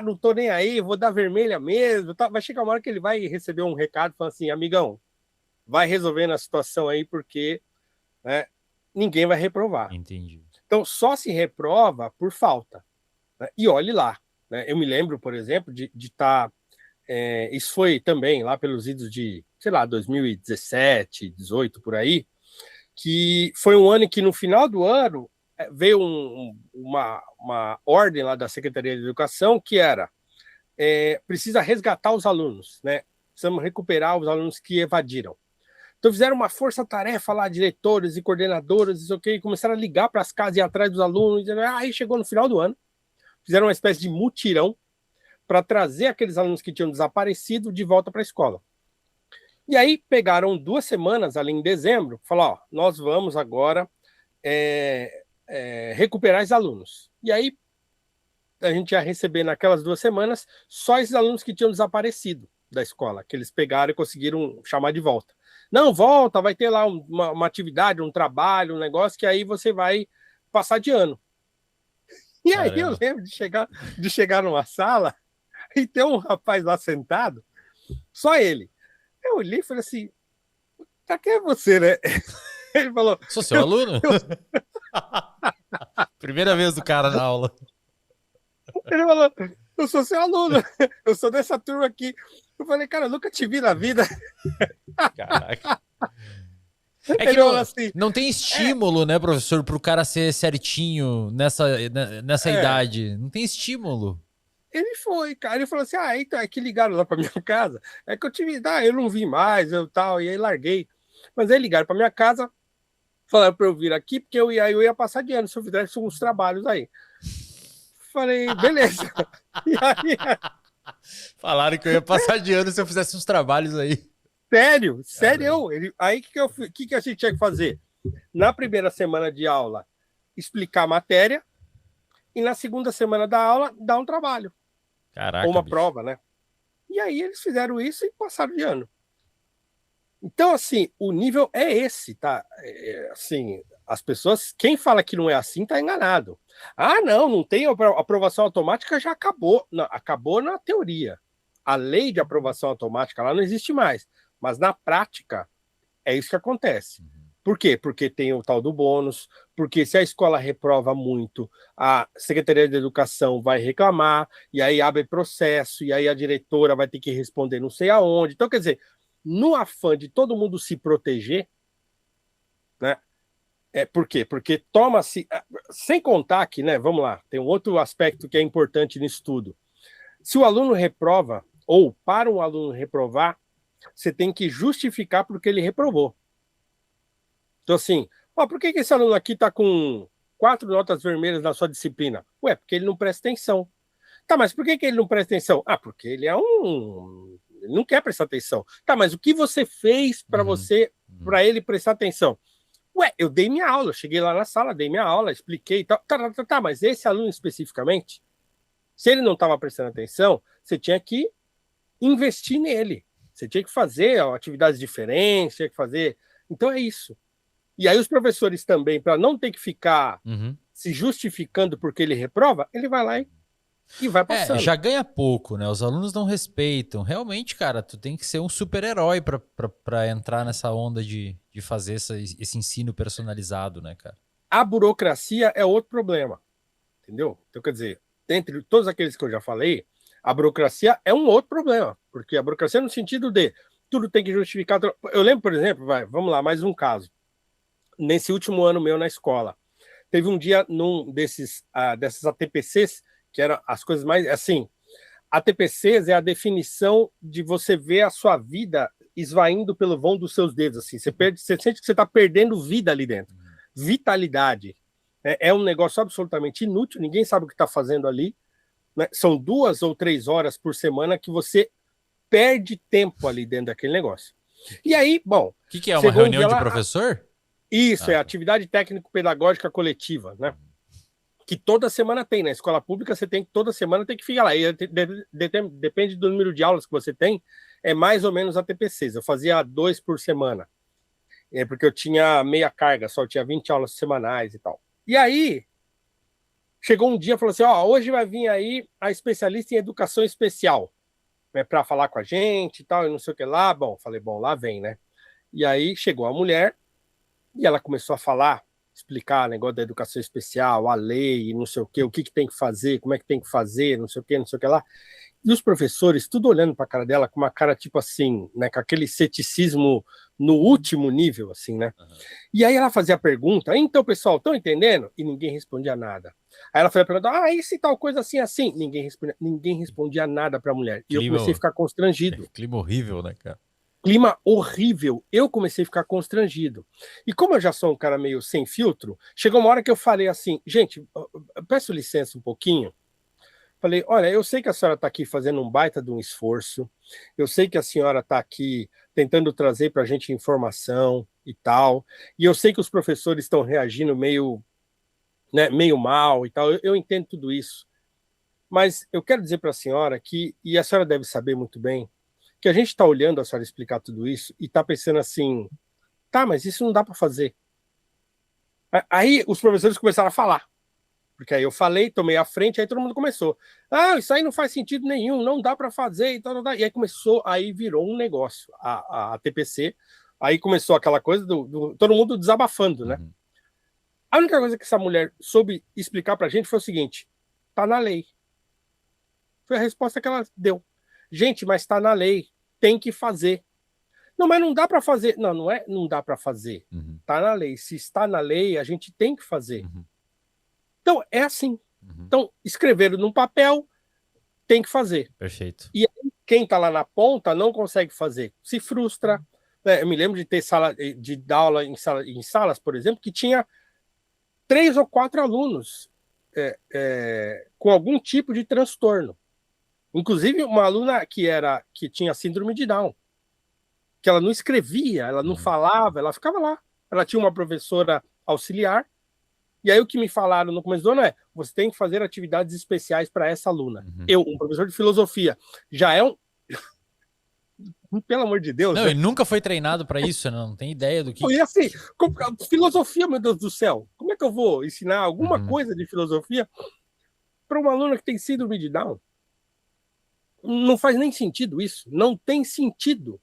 não tô nem aí, vou dar vermelha mesmo, tá, vai chegar uma hora que ele vai receber um recado falando assim, amigão, vai resolvendo a situação aí, porque ninguém vai reprovar. Entendi. Então, só se reprova por falta. Né? E olhe lá. Né? Eu me lembro, por exemplo, de estar... isso foi também lá pelos idos de, sei lá, 2017, 18, por aí, que foi um ano em que, no final do ano, veio uma ordem lá da Secretaria de Educação que era precisa resgatar os alunos, né? Precisamos recuperar os alunos que evadiram. Então fizeram uma força-tarefa lá, diretores e coordenadoras, isso okay, e começaram a ligar para as casas e ir atrás dos alunos. Aí chegou no final do ano, fizeram uma espécie de mutirão para trazer aqueles alunos que tinham desaparecido de volta para a escola. E aí pegaram 2 semanas ali em dezembro, falaram, nós vamos agora recuperar os alunos. E aí a gente ia receber naquelas 2 semanas só esses alunos que tinham desaparecido da escola, que eles pegaram e conseguiram chamar de volta. Não, volta, vai ter lá uma atividade, um trabalho, um negócio, que aí você vai passar de ano. E aí eu lembro de chegar numa sala e ter um rapaz lá sentado, só ele. Eu olhei e falei assim, pra que é você, né? Ele falou... Sou seu aluno? Primeira vez do cara na aula. Ele falou, eu sou seu aluno, eu sou dessa turma aqui. Eu falei, cara, eu nunca te vi na vida. Caraca. É que Ele falou assim, não tem estímulo, né, professor, para o cara ser certinho nessa é. idade. Não tem estímulo. Ele foi, cara. Ele falou assim: ah, então é que ligaram lá para minha casa. É que eu tive, eu não vi mais, eu tal, e aí larguei. Mas aí ligaram para minha casa, falaram para eu vir aqui, porque eu ia passar de ano se eu fizesse uns trabalhos aí. Falei, beleza. E aí, Falaram que eu ia passar de ano se eu fizesse uns trabalhos aí. sério, Caramba. sério. Aí que a gente tinha que fazer? Na primeira semana de aula, explicar a matéria, e na segunda semana da aula, dar um trabalho, ou Caraca, uma bicho. prova, né? E aí eles fizeram isso e passaram de ano. Então, assim, o nível é esse, tá? Assim, as pessoas, quem fala que não é assim, tá enganado. Ah, não tem aprovação automática, já acabou. Não, acabou na teoria. A lei de aprovação automática lá não existe mais. Mas na prática, é isso que acontece. Por quê? Porque tem o tal do bônus, porque se a escola reprova muito, a Secretaria de Educação vai reclamar, e aí abre processo, e aí a diretora vai ter que responder não sei aonde. Então, quer dizer, no afã de todo mundo se proteger, né? Por quê? Porque toma-se. Sem contar que, né? Vamos lá, tem um outro aspecto que é importante nisso tudo. Se o aluno reprova, ou para um aluno reprovar, você tem que justificar porque ele reprovou. Então, assim, por que esse aluno aqui está com 4 notas vermelhas na sua disciplina? Ué, porque ele não presta atenção. Tá, mas por que ele não presta atenção? Ah, porque ele é um. Ele não quer prestar atenção. Tá, mas o que você fez para para ele prestar atenção? Ué, eu dei minha aula, eu cheguei lá na sala, dei minha aula, expliquei e tal. Tá, mas esse aluno especificamente, se ele não estava prestando atenção, você tinha que investir nele. Você tinha que fazer atividades diferentes, tinha que fazer. Então é isso. E aí os professores também, para não ter que ficar se justificando porque ele reprova, ele vai lá e vai passando. Já ganha pouco, né? Os alunos não respeitam. Realmente, cara, tu tem que ser um super-herói pra entrar nessa onda de fazer esse ensino personalizado, né, cara? A burocracia é outro problema, entendeu? Então, quer dizer, dentre todos aqueles que eu já falei, a burocracia é um outro problema, porque a burocracia no sentido de tudo tem que justificar. Eu lembro, por exemplo, vamos lá, mais um caso. Nesse último ano meu na escola, teve um dia dessas ATPCs, que eram as coisas mais, assim, ATPCs é a definição de você ver a sua vida esvaindo pelo vão dos seus dedos, assim, você sente que você está perdendo vida ali dentro, vitalidade. É um negócio absolutamente inútil, ninguém sabe o que está fazendo ali, né? São 2 ou 3 horas por semana que você perde tempo ali dentro daquele negócio. E aí, bom... O que é, uma reunião de lá, professor? Isso, é atividade técnico-pedagógica coletiva, né? Que toda semana tem, na escola pública você tem que toda semana tem que ficar lá, e depende do número de aulas que você tem, é mais ou menos a TPCs, eu fazia 2 por semana, porque eu tinha meia carga, só tinha 20 aulas semanais e tal. E aí, chegou um dia e falou assim, hoje vai vir aí a especialista em educação especial, né, para falar com a gente e tal, e não sei o que lá, falei, lá vem, né? E aí chegou a mulher, e ela começou a falar, explicar o negócio da educação especial, a lei, não sei o que tem que fazer, como é que tem que fazer, não sei o que lá. E os professores, tudo olhando para a cara dela com uma cara tipo assim, né, com aquele ceticismo no último nível, assim, né? Uhum. E aí ela fazia a pergunta, então, pessoal, estão entendendo? E ninguém respondia nada. Aí ela fazia a pergunta, e se tal coisa assim, assim? Ninguém respondia nada para a mulher. E eu comecei a ficar constrangido. Clima horrível, né, cara? Clima horrível, eu comecei a ficar constrangido. E como eu já sou um cara meio sem filtro, chegou uma hora que eu falei assim, gente, peço licença um pouquinho. Falei, olha, eu sei que a senhora está aqui fazendo um baita de um esforço, eu sei que a senhora está aqui tentando trazer para a gente informação e tal, e eu sei que os professores estão reagindo meio, né, meio mal e tal, eu entendo tudo isso. Mas eu quero dizer para a senhora que, e a senhora deve saber muito bem, que a gente está olhando a senhora explicar tudo isso e está pensando assim, tá, mas isso não dá para fazer. Aí os professores começaram a falar, porque aí eu falei, tomei a frente, aí todo mundo começou. Isso aí não faz sentido nenhum, não dá para fazer e tal. E aí começou, aí virou um negócio, a TPC, aí começou aquela coisa todo mundo desabafando, né? Uhum. A única coisa que essa mulher soube explicar para a gente foi o seguinte, tá na lei. Foi a resposta que ela deu. Gente, mas está na lei, tem que fazer. Não, mas não dá para fazer. Não, não é não dá para fazer. Está na lei. Se está na lei, a gente tem que fazer. Então, é assim. Então, escreveram num papel, tem que fazer. Perfeito. E quem está lá na ponta não consegue fazer. Se frustra. Eu me lembro de ter de dar aula em salas, por exemplo, que tinha 3 ou 4 alunos com algum tipo de transtorno. Inclusive, uma aluna que tinha síndrome de Down, que ela não escrevia, ela não falava, ela ficava lá. Ela tinha uma professora auxiliar, e aí o que me falaram no começo do ano você tem que fazer atividades especiais para essa aluna. Eu, um professor de filosofia, já é um... Pelo amor de Deus. Não, ele nunca foi treinado para isso, não tem ideia do que... E assim, filosofia, meu Deus do céu, como é que eu vou ensinar alguma coisa de filosofia para uma aluna que tem síndrome de Down? Não faz nem sentido isso, não tem sentido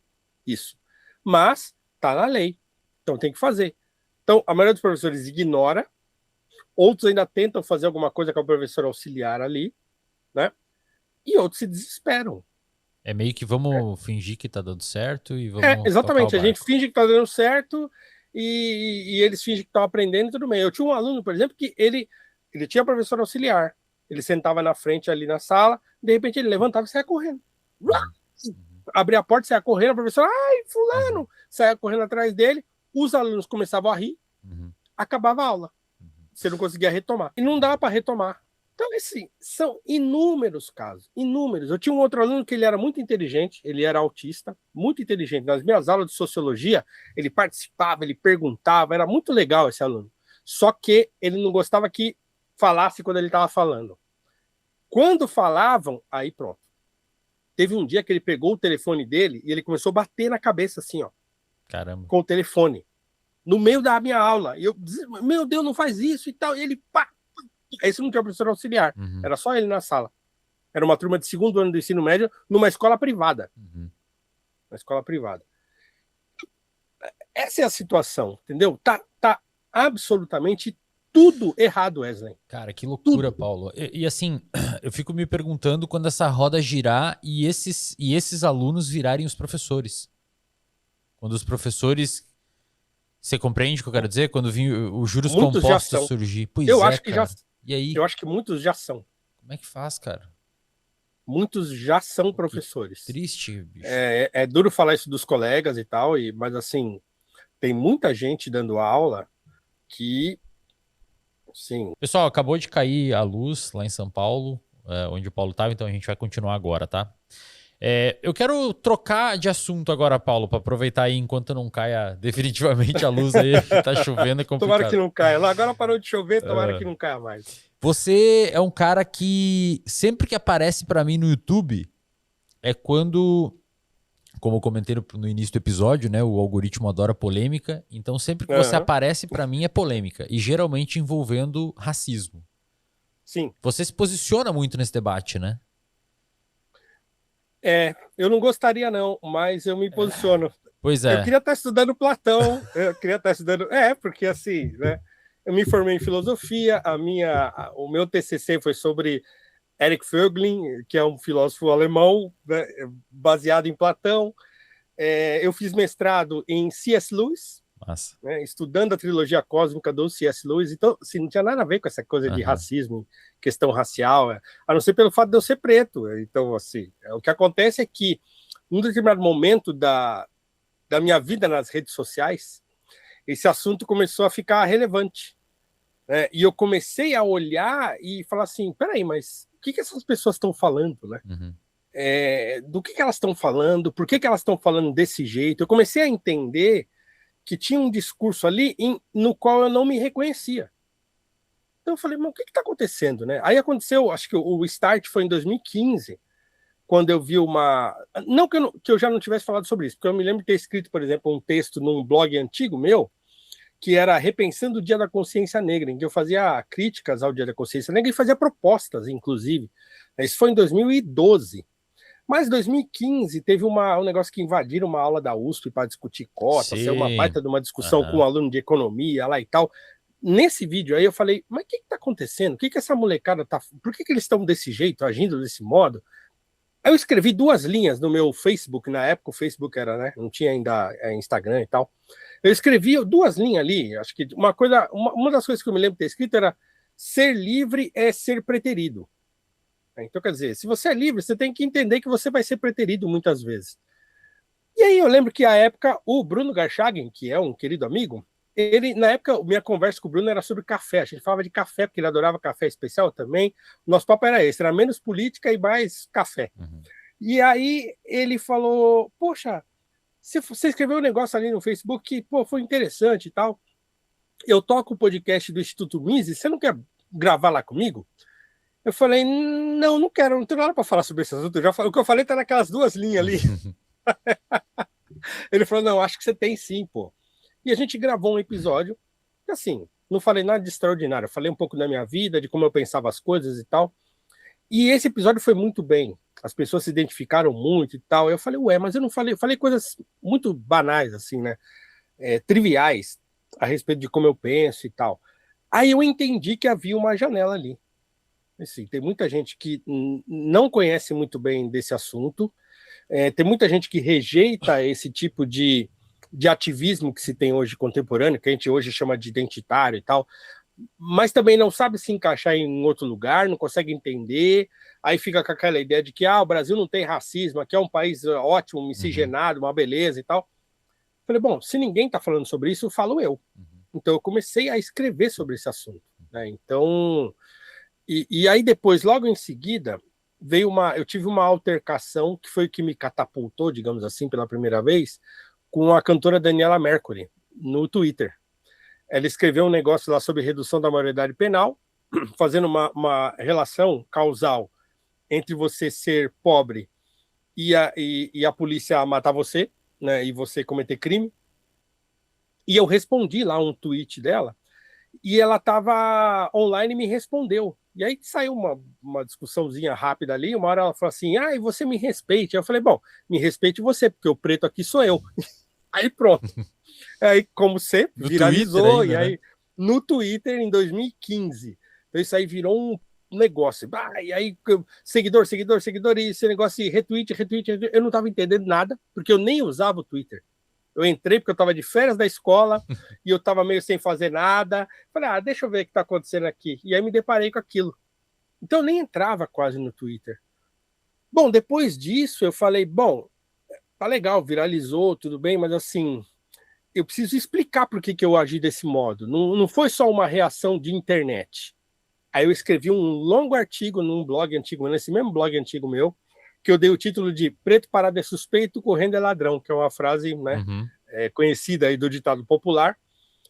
isso. Mas tá na lei, então tem que fazer. Então, a maioria dos professores ignora, outros ainda tentam fazer alguma coisa com a professora auxiliar ali, né? E outros se desesperam. É meio que vamos fingir que tá dando certo e vamos... Exatamente, a gente finge que tá dando certo e eles fingem que estão aprendendo e tudo bem. Eu tinha um aluno, por exemplo, que ele tinha professor auxiliar. Ele sentava na frente ali na sala, de repente ele levantava e saia correndo. Abria a porta, saia correndo, a professora, ai, fulano, saia correndo atrás dele, os alunos começavam a rir, acabava a aula. Você não conseguia retomar. E não dá para retomar. Então, assim, são inúmeros casos, inúmeros. Eu tinha um outro aluno que ele era muito inteligente, ele era autista, muito inteligente. Nas minhas aulas de sociologia, ele participava, ele perguntava, era muito legal esse aluno. Só que ele não gostava que falasse quando ele estava falando. Quando falavam, aí pronto. Teve um dia que ele pegou o telefone dele e ele começou a bater na cabeça assim, ó. Caramba. Com o telefone. No meio da minha aula. E eu, meu Deus, não faz isso e tal. E ele, pá. Esse não tinha professor auxiliar. Era só ele na sala. Era uma turma de 2º ano do ensino médio numa escola privada. Uma escola privada. Essa é a situação, entendeu? Tá absolutamente tudo errado, Wesley. Cara, que loucura, tudo. Paulo. E assim, eu fico me perguntando quando essa roda girar e esses alunos virarem os professores. Quando os professores... Você compreende o que eu quero dizer? Quando vir os juros compostos surgir. Pois eu acho que cara. já. E aí? Eu acho que muitos já são. Como é que faz, cara? Muitos já são professores. Que triste, bicho. É duro falar isso dos colegas e tal, mas assim, tem muita gente dando aula que... Sim. Pessoal, acabou de cair a luz lá em São Paulo, onde o Paulo estava, então a gente vai continuar agora, tá? Eu quero trocar de assunto agora, Paulo, para aproveitar aí enquanto não caia definitivamente a luz aí, que tá chovendo, é complicado. Tomara que não caia. Agora parou de chover, tomara que não caia mais. Você é um cara que sempre que aparece para mim no YouTube é quando, como eu comentei no início do episódio, né, o algoritmo adora polêmica, então sempre que você aparece para mim é polêmica e geralmente envolvendo racismo. Sim. Você se posiciona muito nesse debate, né? Eu não gostaria não, mas eu me posiciono. Pois é. Eu queria estar estudando Platão, eu queria estar estudando... porque assim, né? Eu me formei em filosofia, o meu TCC foi sobre Eric Voegelin, que é um filósofo alemão, né, baseado em Platão. Eu fiz mestrado em C.S. Lewis, né, estudando a trilogia cósmica do C.S. Lewis, então assim, não tinha nada a ver com essa coisa de racismo, questão racial, a não ser pelo fato de eu ser preto. Então, assim, o que acontece é que, num determinado momento da minha vida nas redes sociais, esse assunto começou a ficar relevante. Né? E eu comecei a olhar e falar assim, peraí, mas o que essas pessoas estão falando, né? Do que elas estão falando, por que elas estão falando desse jeito? Eu comecei a entender que tinha um discurso ali no qual eu não me reconhecia. Então eu falei, mas o que está acontecendo, né? Aí aconteceu, acho que o start foi em 2015, quando eu vi uma... Não que eu já não tivesse falado sobre isso, porque eu me lembro de ter escrito, por exemplo, um texto num blog antigo meu, que era Repensando o Dia da Consciência Negra, em que eu fazia críticas ao Dia da Consciência Negra e fazia propostas, inclusive. Isso foi em 2012. Mas em 2015 teve um negócio que invadiram uma aula da USP para discutir cotas, uma baita de uma discussão com um aluno de economia lá e tal. nesse vídeo aí eu falei, mas o que está acontecendo? O que essa molecada tá... Por que eles estão desse jeito, agindo desse modo? Aí eu escrevi 2 linhas no meu Facebook, na época o Facebook era, né? Não tinha ainda Instagram e tal. Eu escrevi 2 linhas ali, acho que uma das coisas que eu me lembro de ter escrito era ser livre é ser preterido. Então, quer dizer, se você é livre, você tem que entender que você vai ser preterido muitas vezes. E aí eu lembro que, à época, o Bruno Garchagen, que é um querido amigo, ele, na época, minha conversa com o Bruno era sobre café. A gente falava de café, porque ele adorava café especial também. Nosso papo era esse, era menos política e mais café. Uhum. E aí ele falou, poxa, você escreveu um negócio ali no Facebook que, pô, foi interessante e tal. Eu toco o podcast do Instituto Mises, você não quer gravar lá comigo? Eu falei, não, não quero, não tenho nada para falar sobre esse assunto. O que eu falei tá naquelas 2 linhas ali. Ele falou, não, acho que você tem sim, pô. E a gente gravou um episódio, assim, não falei nada de extraordinário, eu falei um pouco da minha vida, de como eu pensava as coisas e tal. E esse episódio foi muito bem, as pessoas se identificaram muito e tal. Eu falei, ué, mas eu não falei, eu falei coisas muito banais, assim, né? Triviais, a respeito de como eu penso e tal. Aí eu entendi que havia uma janela ali. Assim, tem muita gente que não conhece muito bem desse assunto, tem muita gente que rejeita esse tipo de ativismo que se tem hoje contemporâneo, que a gente hoje chama de identitário e tal, mas também não sabe se encaixar em outro lugar, não consegue entender, aí fica com aquela ideia de que o Brasil não tem racismo, aqui é um país ótimo, miscigenado, uma beleza e tal. Falei, bom, se ninguém está falando sobre isso, eu falo eu. Então eu comecei a escrever sobre esse assunto, né? Então, e aí depois, logo em seguida, eu tive uma altercação que foi o que me catapultou, digamos assim, pela primeira vez, com a cantora Daniela Mercury, no Twitter. Ela escreveu um negócio lá sobre redução da maioridade penal, fazendo uma relação causal entre você ser pobre e a polícia matar você, né, e você cometer crime. E eu respondi lá um tweet dela, e ela estava online e me respondeu. E aí saiu uma discussãozinha rápida ali, uma hora ela falou assim, e você me respeite. Eu falei, bom, me respeite você, porque o preto aqui sou eu. Aí pronto. Aí, como sempre, No viralizou, Twitter ainda, e aí né? no Twitter em 2015. Então isso aí virou um negócio. E aí, seguidor, seguidor, seguidor, e esse negócio de retweet, retweet, retweet. Eu não estava entendendo nada, porque eu nem usava o Twitter. Eu entrei porque eu estava de férias da escola e eu estava meio sem fazer nada. Falei, deixa eu ver o que está acontecendo aqui. E aí me deparei com aquilo. Então eu nem entrava quase no Twitter. Bom, depois disso eu falei, bom, tá legal, viralizou, tudo bem, mas assim, eu preciso explicar por que eu agi desse modo. Não, não foi só uma reação de internet. Aí eu escrevi um longo artigo num blog antigo, nesse mesmo blog antigo meu, que eu dei o título de Preto parado é suspeito, correndo é ladrão, que é uma frase, né, conhecida aí do ditado popular.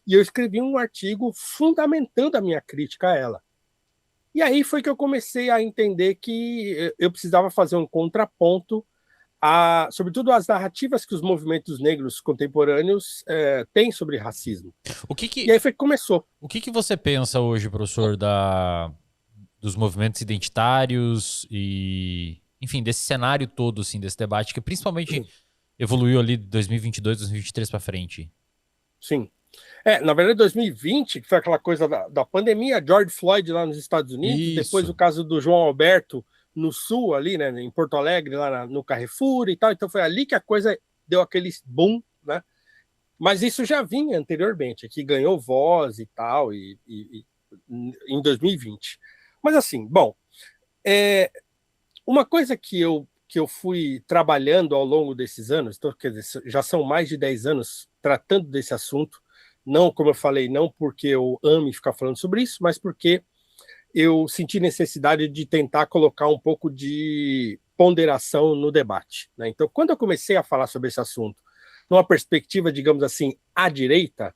E eu escrevi um artigo fundamentando a minha crítica a ela. E aí foi que eu comecei a entender que eu precisava fazer um contraponto sobretudo as narrativas que os movimentos negros contemporâneos têm sobre racismo. E aí foi que começou. O que você pensa hoje, professor, dos movimentos identitários e, enfim, desse cenário todo, assim, desse debate que principalmente evoluiu ali de 2022, 2023 para frente? Sim. Na verdade, 2020, que foi aquela coisa da pandemia, George Floyd lá nos Estados Unidos, depois o caso do João Alberto no Sul, ali, né, em Porto Alegre, lá no Carrefour e tal. Então foi ali que a coisa deu aquele boom, né? Mas isso já vinha anteriormente, que ganhou voz e tal, em 2020. Mas assim, bom, uma coisa que eu fui trabalhando ao longo desses anos, então, quer dizer, já são mais de 10 anos tratando desse assunto, não, como eu falei, não porque eu ame ficar falando sobre isso, mas porque eu senti necessidade de tentar colocar um pouco de ponderação no debate, né? Então, quando eu comecei a falar sobre esse assunto, numa perspectiva, digamos assim, à direita,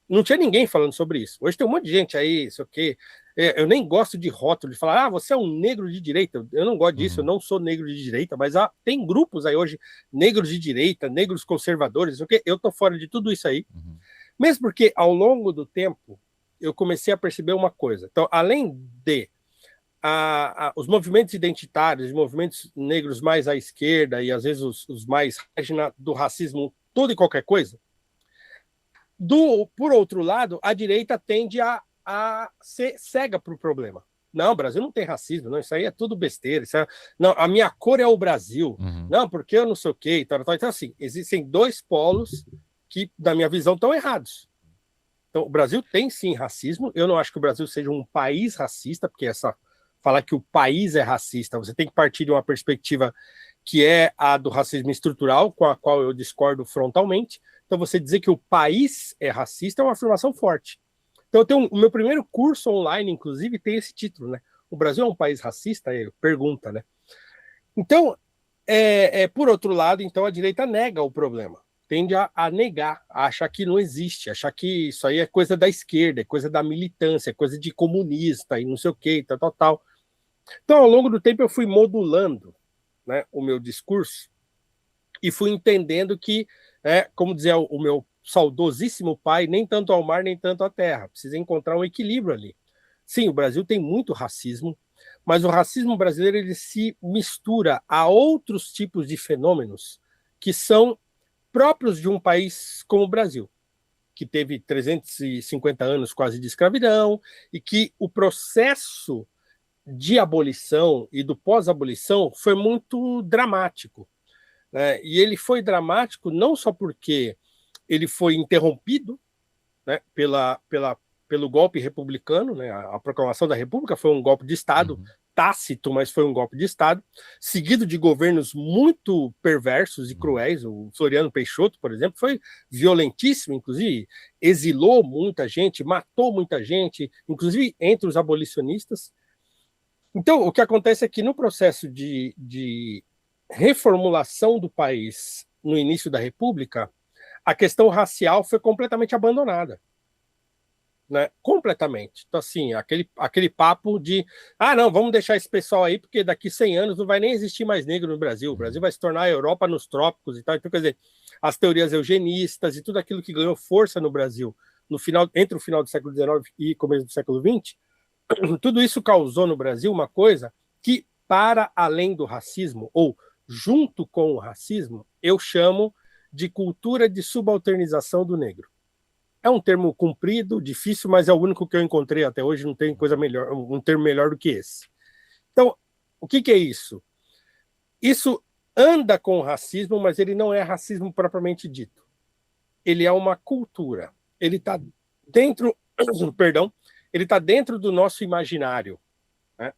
não tinha ninguém falando sobre isso. Hoje tem um monte de gente aí, sei o quê. Eu nem gosto de rótulo, de falar, você é um negro de direita. Eu não gosto disso, eu não sou negro de direita, mas tem grupos aí hoje, negros de direita, negros conservadores, sei o quê. Eu tô fora de tudo isso aí. Mesmo porque, ao longo do tempo, eu comecei a perceber uma coisa. Então, além de os movimentos identitários, os movimentos negros mais à esquerda e às vezes os mais do racismo, tudo e qualquer coisa, Por outro lado, a direita tende a ser cega para o problema. Não, o Brasil não tem racismo, não, isso aí é tudo besteira. Não, a minha cor é o Brasil. Não, porque eu não sei o quê. Então, assim, existem dois polos que, na minha visão, estão errados. Então, o Brasil tem, sim, racismo. Eu não acho que o Brasil seja um país racista, porque falar que o país é racista, você tem que partir de uma perspectiva que é a do racismo estrutural, com a qual eu discordo frontalmente. Então, você dizer que o país é racista é uma afirmação forte. Então, o meu primeiro curso online, inclusive, tem esse título, né? O Brasil é um país racista? Pergunta, né? Então, por outro lado, então, a direita nega o problema. Tende a negar, a achar que não existe, achar que isso aí é coisa da esquerda, é coisa da militância, é coisa de comunista e não sei o quê, tal. Então, ao longo do tempo, eu fui modulando, né, o meu discurso e fui entendendo que, como dizia o meu saudosíssimo pai, nem tanto ao mar, nem tanto à terra. Precisa encontrar um equilíbrio ali. Sim, o Brasil tem muito racismo, mas o racismo brasileiro ele se mistura a outros tipos de fenômenos que são próprios de um país como o Brasil, que teve 350 anos quase de escravidão e que o processo de abolição e do pós-abolição foi muito dramático, né? E ele foi dramático não só porque ele foi interrompido, né, pelo golpe republicano, né? A proclamação da República foi um golpe de Estado, tácito, mas foi um golpe de Estado, seguido de governos muito perversos e cruéis. O Floriano Peixoto, por exemplo, foi violentíssimo, inclusive exilou muita gente, matou muita gente, inclusive entre os abolicionistas. Então, o que acontece é que no processo de reformulação do país no início da República, a questão racial foi completamente abandonada, né? Completamente. Então, assim, aquele papo de não, vamos deixar esse pessoal aí, porque daqui 100 anos não vai nem existir mais negro no Brasil. O Brasil vai se tornar a Europa nos trópicos e tal. Então, quer dizer, as teorias eugenistas e tudo aquilo que ganhou força no Brasil entre o final do século XIX e começo do século XX, tudo isso causou no Brasil uma coisa que, para além do racismo, ou junto com o racismo, eu chamo de cultura de subalternização do negro. É um termo comprido, difícil, mas é o único que eu encontrei até hoje, não tem coisa melhor, um termo melhor do que esse. Então, o que é isso? Isso anda com o racismo, mas ele não é racismo propriamente dito. Ele é uma cultura. Ele está dentro, perdão, ele está dentro do nosso imaginário, né?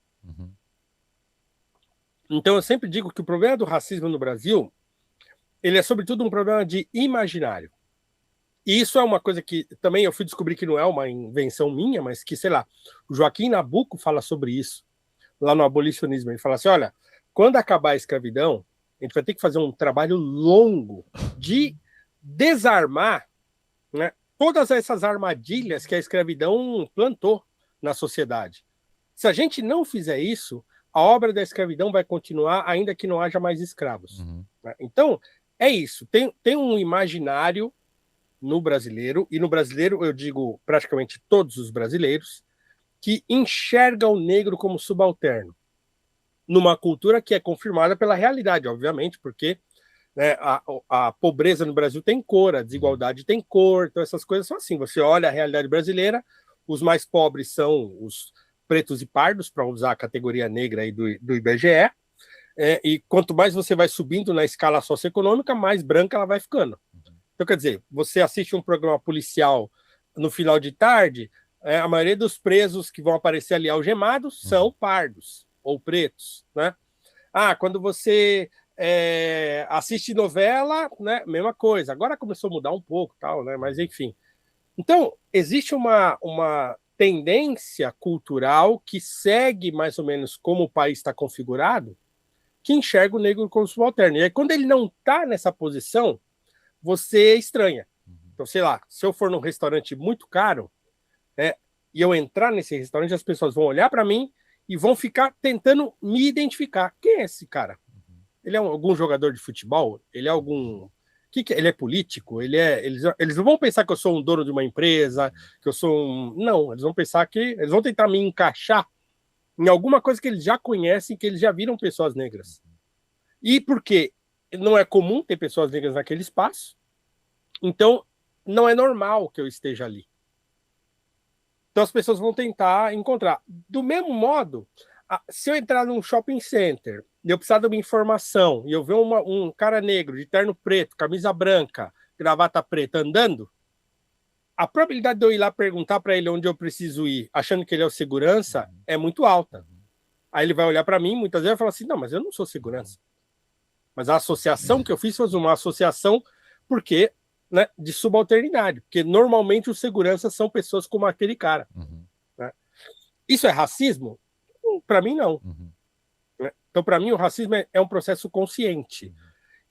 Então, eu sempre digo que o problema do racismo no Brasil, ele é sobretudo um problema de imaginário. E isso é uma coisa que também eu fui descobrir que não é uma invenção minha, mas que, sei lá, o Joaquim Nabuco fala sobre isso, lá no abolicionismo. Ele fala assim, olha, quando acabar a escravidão, a gente vai ter que fazer um trabalho longo de desarmar, né, todas essas armadilhas que a escravidão plantou na sociedade. Se a gente não fizer isso, a obra da escravidão vai continuar, ainda que não haja mais escravos. Né? Então, é isso. Tem um imaginário no brasileiro, e no brasileiro eu digo praticamente todos os brasileiros, que enxerga o negro como subalterno, numa cultura que é confirmada pela realidade, obviamente, porque, né, a pobreza no Brasil tem cor, a desigualdade tem cor, então essas coisas são assim. Você olha a realidade brasileira, os mais pobres são os pretos e pardos, para usar a categoria negra aí do IBGE, e quanto mais você vai subindo na escala socioeconômica, mais branca ela vai ficando. Então, quer dizer, você assiste um programa policial no final de tarde, a maioria dos presos que vão aparecer ali algemados são pardos ou pretos, né? Quando você assiste novela, né, mesma coisa. Agora começou a mudar um pouco, tal, né? Mas enfim. Então, existe uma tendência cultural que segue mais ou menos como o país está configurado, que enxerga o negro como subalterno. E aí, quando ele não está nessa posição, você estranha. Então, sei lá, se eu for num restaurante muito caro, e eu entrar nesse restaurante, as pessoas vão olhar para mim e vão ficar tentando me identificar. Quem é esse cara? Ele é algum jogador de futebol? Ele é algum... Ele é político? Eles não vão pensar que eu sou um dono de uma empresa, que eu sou um... Não, eles vão pensar que... Eles vão tentar me encaixar em alguma coisa que eles já conhecem, que eles já viram pessoas negras. E porque não é comum ter pessoas negras naquele espaço, então não é normal que eu esteja ali. Então as pessoas vão tentar encontrar. Do mesmo modo, se eu entrar num shopping center e eu precisar de uma informação e eu ver um cara negro de terno preto, camisa branca, gravata preta andando, a probabilidade de eu ir lá perguntar para ele onde eu preciso ir, achando que ele é o segurança, é muito alta. Aí ele vai olhar para mim, muitas vezes, e falar assim, não, mas eu não sou segurança. Mas a associação que eu fiz foi uma associação porque, né, de subalternidade, porque normalmente os seguranças são pessoas como aquele cara. Né? Isso é racismo? Para mim, não. Né? Então, para mim, o racismo é um processo consciente.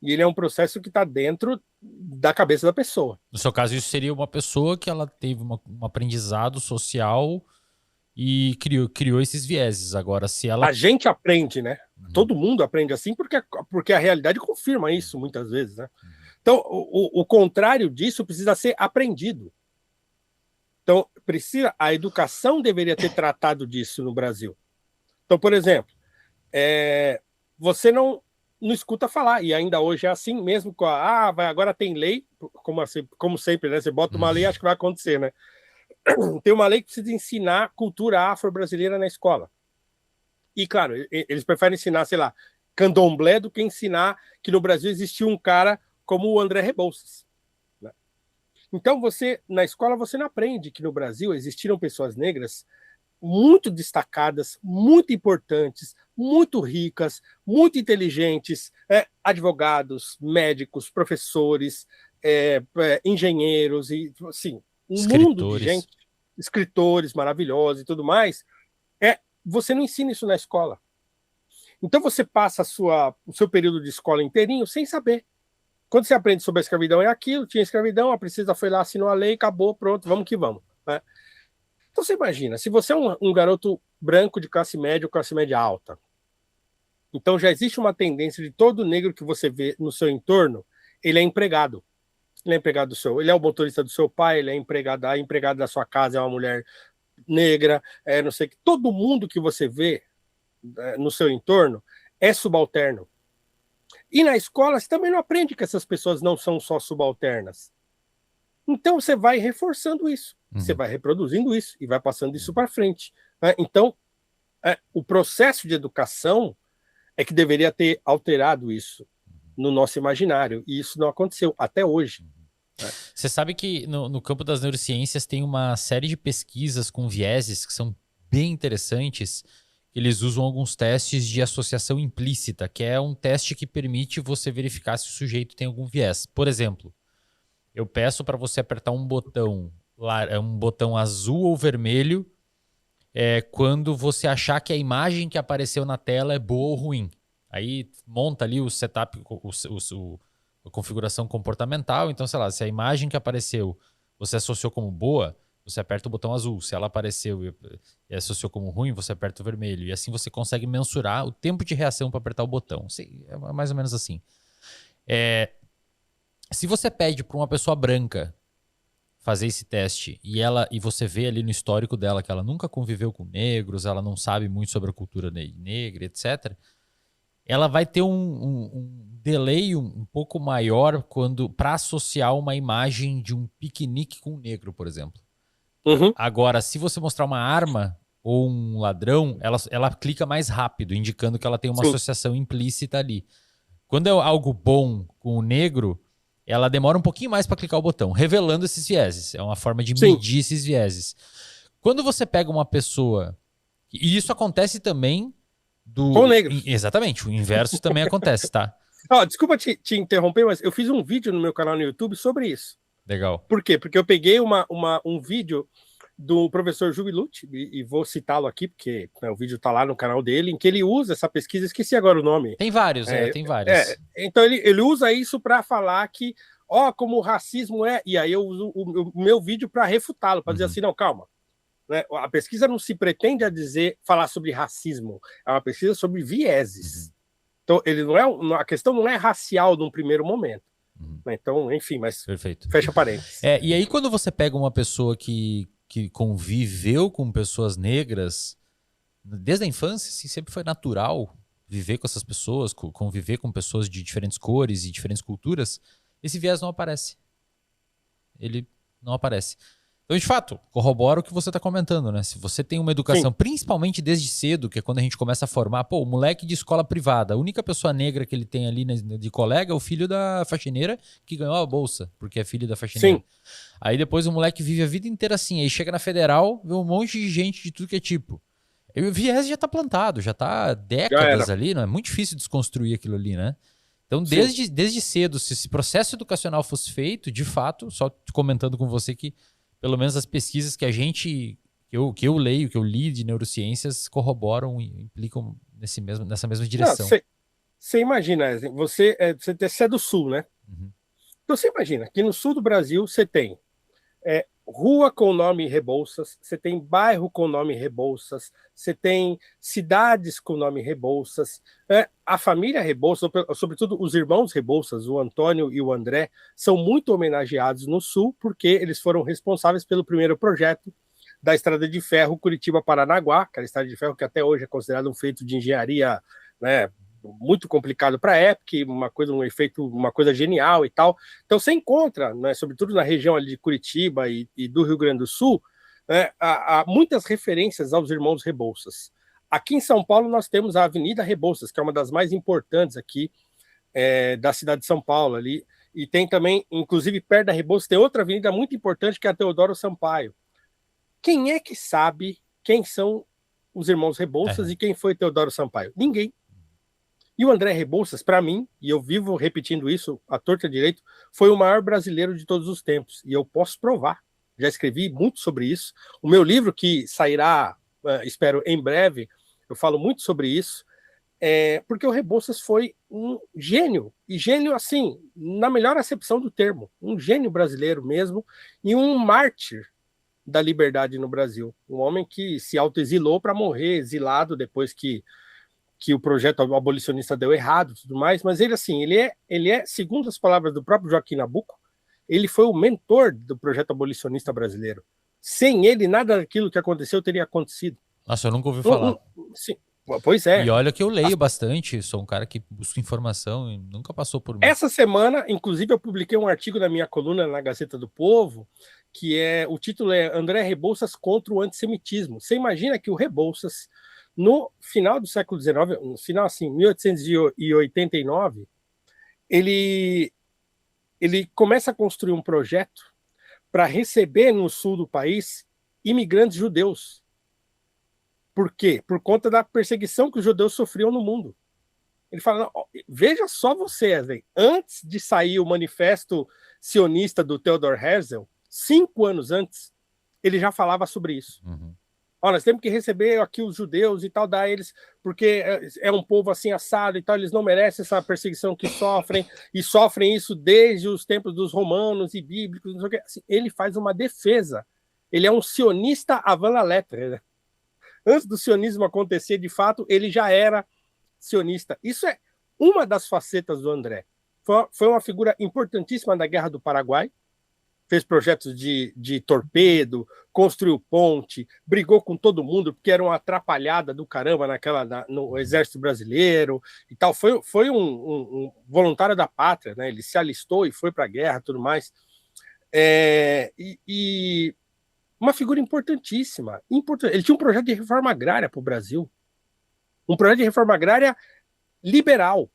E ele é um processo que está dentro da cabeça da pessoa. No seu caso, isso seria uma pessoa que ela teve um aprendizado social e criou esses vieses. Agora, se ela... A gente aprende, né? Todo mundo aprende assim porque a realidade confirma isso muitas vezes, né? Então, o contrário disso precisa ser aprendido. Então, a educação deveria ter tratado disso no Brasil. Então, por exemplo, você não escuta falar, e ainda hoje é assim, mesmo com agora tem lei, como sempre, né? Você bota uma lei, acho que vai acontecer, né? Tem uma lei que precisa ensinar cultura afro-brasileira na escola. E, claro, eles preferem ensinar, sei lá, candomblé do que ensinar que no Brasil existia um cara como o André Rebouças. Né? Então, na escola, você não aprende que no Brasil existiram pessoas negras muito destacadas, muito importantes, muito ricas, muito inteligentes, advogados, médicos, professores, engenheiros, e assim, mundo de gente, escritores maravilhosos e tudo mais. Você não ensina isso na escola. Então você passa o seu período de escola inteirinho sem saber. Quando você aprende sobre a escravidão é aquilo, tinha escravidão, a princesa foi lá, assinou a lei, acabou, pronto, vamos que vamos. Né? Então você imagina, se você é um garoto branco de classe média ou classe média alta, então já existe uma tendência de todo negro que você vê no seu entorno, ele é empregado. Ele é empregado ele é o motorista do seu pai, ele é empregado, a empregada da sua casa é uma mulher negra, não sei, todo mundo que você vê no seu entorno é subalterno. E na escola você também não aprende que essas pessoas não são só subalternas. Então você vai reforçando isso, você vai reproduzindo isso e vai passando isso para frente. Né? Então, o processo de educação é que deveria ter alterado isso no nosso imaginário, e isso não aconteceu até hoje. Você sabe que no campo das neurociências tem uma série de pesquisas com vieses que são bem interessantes. Eles usam alguns testes de associação implícita, que é um teste que permite você verificar se o sujeito tem algum viés. Por exemplo, eu peço para você apertar um botão azul ou vermelho quando você achar que a imagem que apareceu na tela é boa ou ruim. Aí monta ali o setup, a configuração comportamental. Então, sei lá, se a imagem que apareceu você associou como boa, você aperta o botão azul. Se ela apareceu e associou como ruim, você aperta o vermelho. E assim você consegue mensurar o tempo de reação para apertar o botão. É mais ou menos assim. Se você pede para uma pessoa branca fazer esse teste e você vê ali no histórico dela que ela nunca conviveu com negros, ela não sabe muito sobre a cultura negra, etc., ela vai ter um delay um pouco maior para associar uma imagem de um piquenique com um negro, por exemplo. Agora, se você mostrar uma arma ou um ladrão, ela clica mais rápido, indicando que ela tem uma associação implícita ali. Quando é algo bom com o negro, ela demora um pouquinho mais para clicar o botão, revelando esses vieses. É uma forma de medir esses vieses. Quando você pega uma pessoa... E isso acontece também com negros. Exatamente, o inverso também acontece, tá? Desculpa te interromper, mas eu fiz um vídeo no meu canal no YouTube sobre isso. Legal. Por quê? Porque eu peguei um vídeo do professor Jubilucci, e vou citá-lo aqui, porque o vídeo está lá no canal dele, em que ele usa essa pesquisa, esqueci agora o nome. Tem vários, tem vários. Então ele usa isso para falar que, como o racismo é, e aí eu uso o meu vídeo para refutá-lo, para dizer assim, não, calma. Né? A pesquisa não se pretende falar sobre racismo, é uma pesquisa sobre vieses. Então, a questão não é racial num primeiro momento. Então, enfim, mas perfeito. Fecha parênteses. E aí, quando você pega uma pessoa que conviveu com pessoas negras, desde a infância, assim, sempre foi natural viver com essas pessoas, conviver com pessoas de diferentes cores e diferentes culturas, esse viés não aparece. ele não aparece. Então, de fato, corrobora o que você está comentando, né? Se você tem uma educação, principalmente desde cedo, que é quando a gente começa a formar, pô, o moleque de escola privada, a única pessoa negra que ele tem ali de colega é o filho da faxineira que ganhou a bolsa, porque é filho da faxineira. Sim. Aí depois o moleque vive a vida inteira assim, aí chega na federal, vê um monte de gente de tudo que é tipo. E o viés já tá plantado, já tá há décadas ali, não é muito difícil desconstruir aquilo ali, né? Então, desde cedo, se esse processo educacional fosse feito, de fato, só comentando com você que pelo menos as pesquisas que que eu leio, que eu li de neurociências, corroboram e implicam nessa mesma direção. Você imagina, você é do Sul, né? Uhum. Então você imagina que no sul do Brasil você tem rua com nome Rebouças, você tem bairro com nome Rebouças, você tem cidades com nome Rebouças, a família Rebouças, sobretudo os irmãos Rebouças, o Antônio e o André, são muito homenageados no Sul porque eles foram responsáveis pelo primeiro projeto da Estrada de Ferro Curitiba-Paranaguá, aquela estrada de ferro que até hoje é considerada um feito de engenharia, né, muito complicado para a época, uma coisa genial e tal. Então você encontra, né, sobretudo na região ali de Curitiba e do Rio Grande do Sul, há muitas referências aos irmãos Rebouças. Aqui em São Paulo nós temos a Avenida Rebouças, que é uma das mais importantes aqui da cidade de São Paulo ali, e tem também, inclusive perto da Rebouças, tem outra avenida muito importante que é a Teodoro Sampaio. Quem é que sabe quem são os irmãos Rebouças e quem foi Teodoro Sampaio? Ninguém. E o André Rebouças, para mim, e eu vivo repetindo isso à torta direito, foi o maior brasileiro de todos os tempos. E eu posso provar. Já escrevi muito sobre isso. O meu livro, que sairá, espero, em breve, eu falo muito sobre isso, porque o Rebouças foi um gênio. E gênio, assim, na melhor acepção do termo. Um gênio brasileiro mesmo e um mártir da liberdade no Brasil. Um homem que se autoexilou para morrer exilado depois que o projeto abolicionista deu errado e tudo mais, mas ele, assim, ele é, segundo as palavras do próprio Joaquim Nabuco, ele foi o mentor do projeto abolicionista brasileiro. Sem ele, nada daquilo que aconteceu teria acontecido. Nossa, eu nunca ouvi falar. Sim, pois é. E olha que eu leio bastante, sou um cara que busca informação e nunca passou por mim. Essa semana, inclusive, eu publiquei um artigo na minha coluna na Gazeta do Povo, o título é André Rebouças contra o antissemitismo. Você imagina que o Rebouças, no final do século XIX, no final, assim, 1889, ele começa a construir um projeto para receber no sul do país imigrantes judeus. Por quê? Por conta da perseguição que os judeus sofriam no mundo. Ele fala, veja só você, Wesley, antes de sair o manifesto sionista do Theodor Herzl, 5 anos antes, ele já falava sobre isso. Uhum. Nós temos que receber aqui os judeus e tal, dar eles, porque é um povo assim assado e tal, eles não merecem essa perseguição que sofrem, e sofrem isso desde os tempos dos romanos e bíblicos, não sei o que. Assim, ele faz uma defesa. Ele é um sionista avant la lettre. Né? Antes do sionismo acontecer, de fato, ele já era sionista. Isso é uma das facetas do André. Foi uma figura importantíssima da Guerra do Paraguai, fez projetos de torpedo, construiu ponte, brigou com todo mundo, porque era uma atrapalhada do caramba no exército brasileiro e tal. Foi um voluntário da pátria, né? Ele se alistou e foi para a guerra e tudo mais. E uma figura importantíssima. Ele tinha um projeto de reforma agrária para o Brasil. Um projeto de reforma agrária liberal.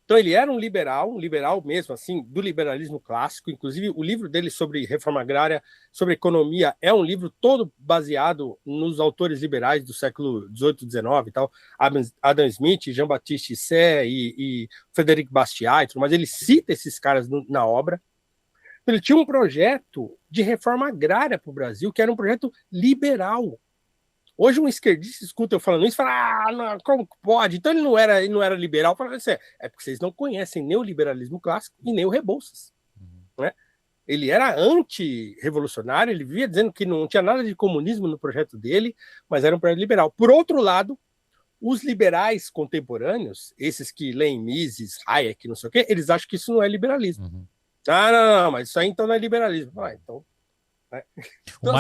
Então ele era um liberal mesmo, assim, do liberalismo clássico. Inclusive, o livro dele sobre reforma agrária, sobre economia, é um livro todo baseado nos autores liberais do século XVIII, XIX e tal, Adam Smith, Jean-Baptiste Say e Frederic Bastiat, mas ele cita esses caras na obra. Ele tinha um projeto de reforma agrária para o Brasil, que era um projeto liberal. Hoje um esquerdista escuta eu falando isso e fala, não, como pode? Então ele não era liberal. Fala, é porque vocês não conhecem nem o liberalismo clássico e nem o Rebouças. Né? Ele era anti-revolucionário, ele vivia dizendo que não tinha nada de comunismo no projeto dele, mas era um projeto liberal. Por outro lado, os liberais contemporâneos, esses que leem Mises, Hayek, não sei o quê, eles acham que isso não é liberalismo. Uhum. Não, mas isso aí então não é liberalismo. Então... Então,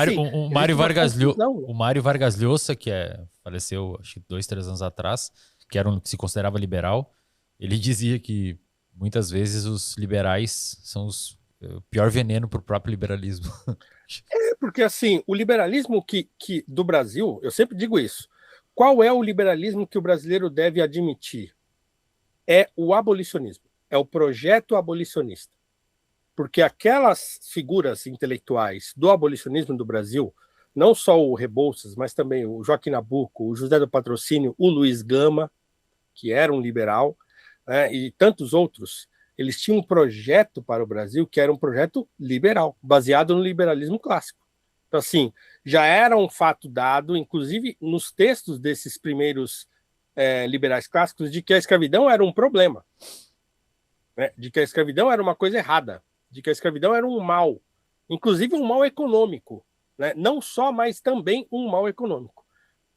o Mário Vargas Llosa, que faleceu acho que 2-3 anos atrás, que se considerava liberal, ele dizia que muitas vezes os liberais são os o pior veneno para o próprio liberalismo. Porque, assim, o liberalismo do Brasil, eu sempre digo isso, qual é o liberalismo que o brasileiro deve admitir? É o abolicionismo, é o projeto abolicionista. Porque aquelas figuras intelectuais do abolicionismo do Brasil, não só o Rebouças, mas também o Joaquim Nabuco, o José do Patrocínio, o Luiz Gama, que era um liberal, né, e tantos outros, eles tinham um projeto para o Brasil que era um projeto liberal, baseado no liberalismo clássico. Então, assim, já era um fato dado, inclusive nos textos desses primeiros liberais clássicos, de que a escravidão era um problema, né, de que a escravidão era uma coisa errada, de que a escravidão era um mal, inclusive um mal econômico, né, não só, mas também um mal econômico.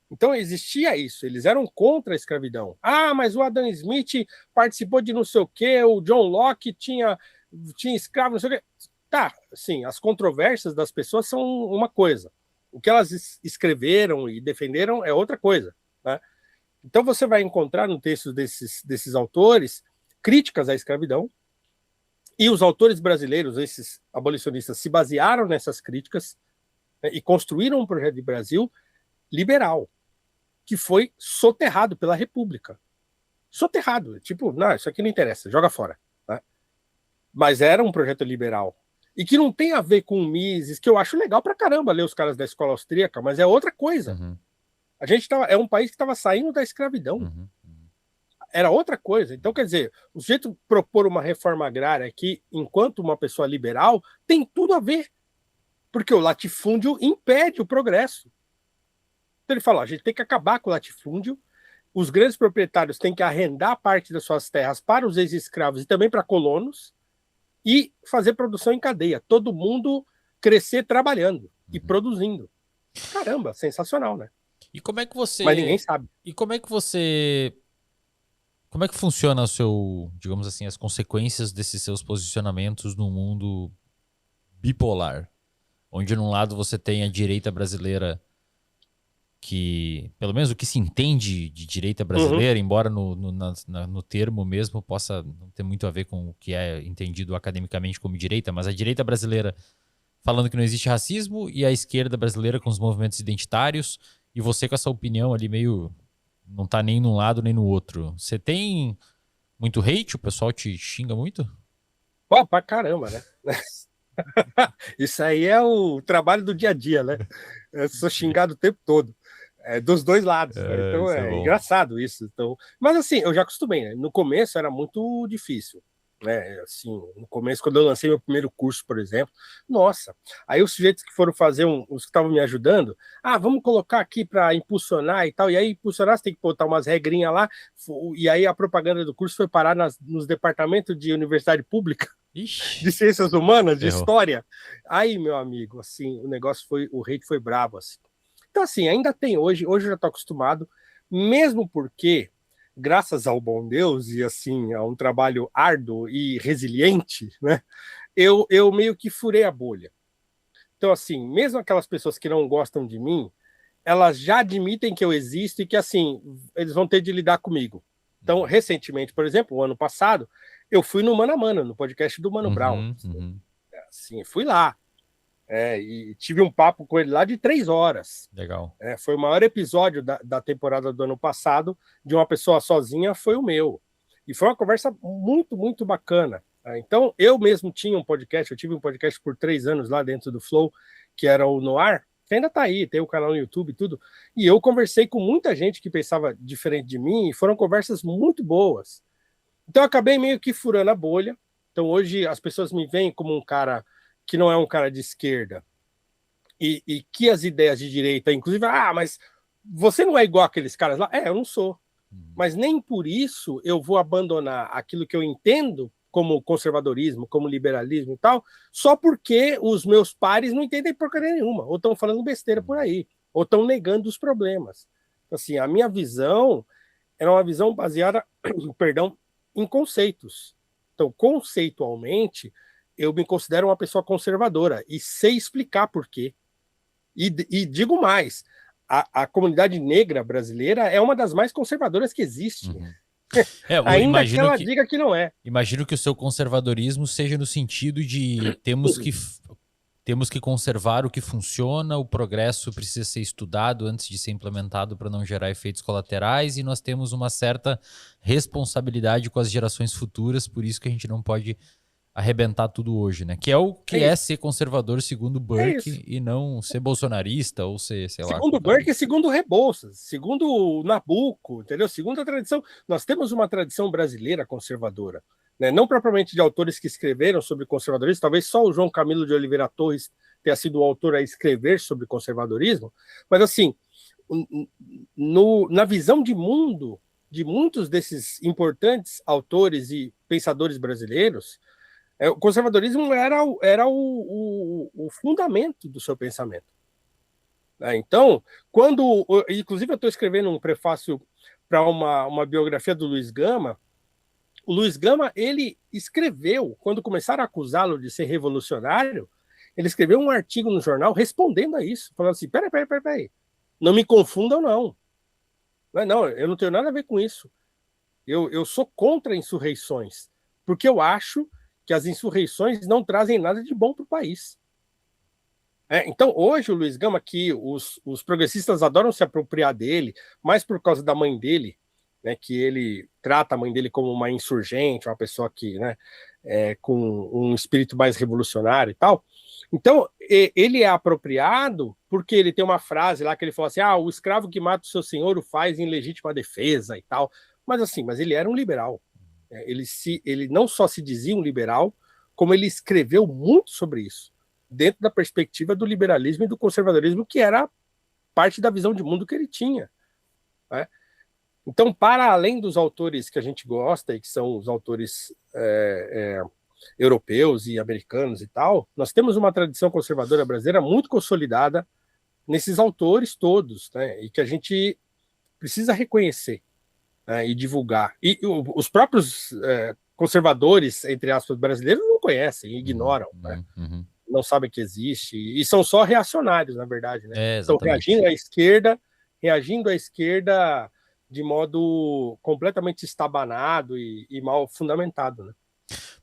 Então existia isso, eles eram contra a escravidão. Ah, mas o Adam Smith participou de não sei o quê, o John Locke tinha escravo, não sei o quê. Tá, sim, as controvérsias das pessoas são uma coisa. O que elas escreveram e defenderam é outra coisa, né? Então você vai encontrar no texto desses autores críticas à escravidão, e os autores brasileiros, esses abolicionistas, se basearam nessas críticas, né, e construíram um projeto de Brasil liberal, que foi soterrado pela República. Soterrado, tipo, não, isso aqui não interessa, joga fora. Né? Mas era um projeto liberal. E que não tem a ver com o Mises, que eu acho legal pra caramba ler os caras da escola austríaca, mas é outra coisa. Uhum. A gente é um país que estava saindo da escravidão. Uhum. Era outra coisa. Então, quer dizer, o jeito de propor uma reforma agrária aqui, enquanto uma pessoa liberal, tem tudo a ver. Porque o latifúndio impede o progresso. Então ele fala, a gente tem que acabar com o latifúndio, os grandes proprietários têm que arrendar parte das suas terras para os ex-escravos e também para colonos e fazer produção em cadeia. Todo mundo crescer trabalhando e produzindo. Caramba, sensacional, né? E como é que você... Mas ninguém sabe. E como é que você... Como é que funciona o seu, digamos assim, as consequências desses seus posicionamentos no mundo bipolar? Onde, num lado, você tem a direita brasileira que, pelo menos o que se entende de direita brasileira, embora no termo mesmo possa não ter muito a ver com o que é entendido academicamente como direita, mas a direita brasileira falando que não existe racismo e a esquerda brasileira com os movimentos identitários, e você com essa opinião ali meio... não tá nem num lado nem no outro. Você tem muito hate? O pessoal te xinga muito? Pô, pra caramba, né? Isso aí é o trabalho do dia a dia, né? Eu sou xingado o tempo todo. Dos dois lados, né? Então é engraçado isso. Então, mas assim, eu já acostumei, né? No começo era muito difícil, né? Assim, no começo, quando eu lancei meu primeiro curso, por exemplo, nossa, aí os sujeitos que foram fazer os que estavam me ajudando, vamos colocar aqui para impulsionar e tal, e aí impulsionar você tem que botar umas regrinhas lá, e aí a propaganda do curso foi parar nos departamentos de universidade pública, de ciências humanas, de história. Aí, meu amigo, assim, o hate foi brabo, assim. Então, assim, ainda tem hoje eu já estou acostumado, mesmo porque, graças ao bom Deus e, assim, a um trabalho árduo e resiliente, né, eu meio que furei a bolha. Então, assim, mesmo aquelas pessoas que não gostam de mim, elas já admitem que eu existo e que, assim, eles vão ter de lidar comigo. Então, recentemente, por exemplo, o ano passado, eu fui no Mano a Mano, no podcast do Mano Brown. Assim, fui lá. E tive um papo com ele lá de 3 horas. Legal. Foi o maior episódio da temporada do ano passado, de uma pessoa sozinha, foi o meu. E foi uma conversa muito, muito bacana. Então, eu mesmo tinha um podcast, eu tive um podcast por 3 anos lá dentro do Flow, que era o Noir, que ainda tá aí, tem o canal no YouTube e tudo. E eu conversei com muita gente que pensava diferente de mim, e foram conversas muito boas. Então, eu acabei meio que furando a bolha. Então, hoje, as pessoas me veem como um cara que não é um cara de esquerda, e que as ideias de direita, inclusive, mas você não é igual aqueles caras lá? Eu não sou. Mas nem por isso eu vou abandonar aquilo que eu entendo como conservadorismo, como liberalismo e tal, só porque os meus pares não entendem porcaria nenhuma, ou estão falando besteira por aí, ou estão negando os problemas. Assim, a minha visão era uma visão baseada, perdão, em conceitos. Então, conceitualmente, eu me considero uma pessoa conservadora e sei explicar por quê. E digo mais, a comunidade negra brasileira é uma das mais conservadoras que existe. Ainda que ela diga que não é. Imagino que o seu conservadorismo seja no sentido de temos que conservar o que funciona, o progresso precisa ser estudado antes de ser implementado para não gerar efeitos colaterais, e nós temos uma certa responsabilidade com as gerações futuras, por isso que a gente não pode arrebentar tudo hoje, né? Que é o que é ser conservador segundo Burke e não ser bolsonarista ou ser, sei lá. Segundo Burke e segundo Rebouças, segundo Nabucco, entendeu? Segundo a tradição, nós temos uma tradição brasileira conservadora, né? Não propriamente de autores que escreveram sobre conservadorismo, talvez só o João Camilo de Oliveira Torres tenha sido o autor a escrever sobre conservadorismo, mas assim, na visão de mundo de muitos desses importantes autores e pensadores brasileiros, o conservadorismo era o fundamento do seu pensamento. Então, inclusive eu estou escrevendo um prefácio para uma biografia do Luiz Gama. O Luiz Gama, ele escreveu, quando começaram a acusá-lo de ser revolucionário, ele escreveu um artigo no jornal respondendo a isso, falando assim, peraí, não me confundam não. Não, eu não tenho nada a ver com isso. Eu sou contra insurreições, porque eu acho que as insurreições não trazem nada de bom para o país. Então, hoje, o Luiz Gama, que os progressistas adoram se apropriar dele, mais por causa da mãe dele, né, que ele trata a mãe dele como uma insurgente, uma pessoa que, né, com um espírito mais revolucionário e tal. Então, ele é apropriado porque ele tem uma frase lá que ele fala assim, o escravo que mata o seu senhor o faz em legítima defesa e tal. Mas ele era um liberal. Ele não só se dizia um liberal, como ele escreveu muito sobre isso, dentro da perspectiva do liberalismo e do conservadorismo, que era parte da visão de mundo que ele tinha. Né? Então, para além dos autores que a gente gosta, e que são os autores europeus e americanos e tal, nós temos uma tradição conservadora brasileira muito consolidada nesses autores todos, né? E que a gente precisa reconhecer, né? E divulgar. E os próprios conservadores, entre aspas, brasileiros não conhecem, ignoram, né? Não sabem que existe, e são só reacionários, na verdade, né? Estão reagindo à esquerda de modo completamente estabanado e mal fundamentado, né?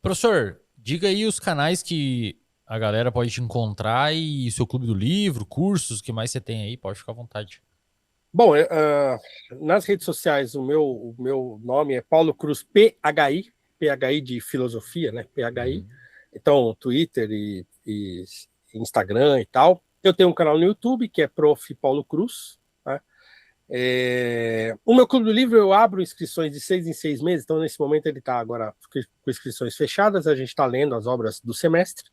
Professor, diga aí os canais que a galera pode te encontrar e seu clube do livro, cursos, o que mais você tem aí, pode ficar à vontade. Bom, nas redes sociais o meu nome é Paulo Cruz PHI, PHI de filosofia, né? PHI. Então, Twitter e Instagram e tal. Eu tenho um canal no YouTube que é Prof. Paulo Cruz. Né? O meu clube do livro eu abro inscrições de 6 em 6 meses, então nesse momento ele está agora com inscrições fechadas, a gente está lendo as obras do semestre,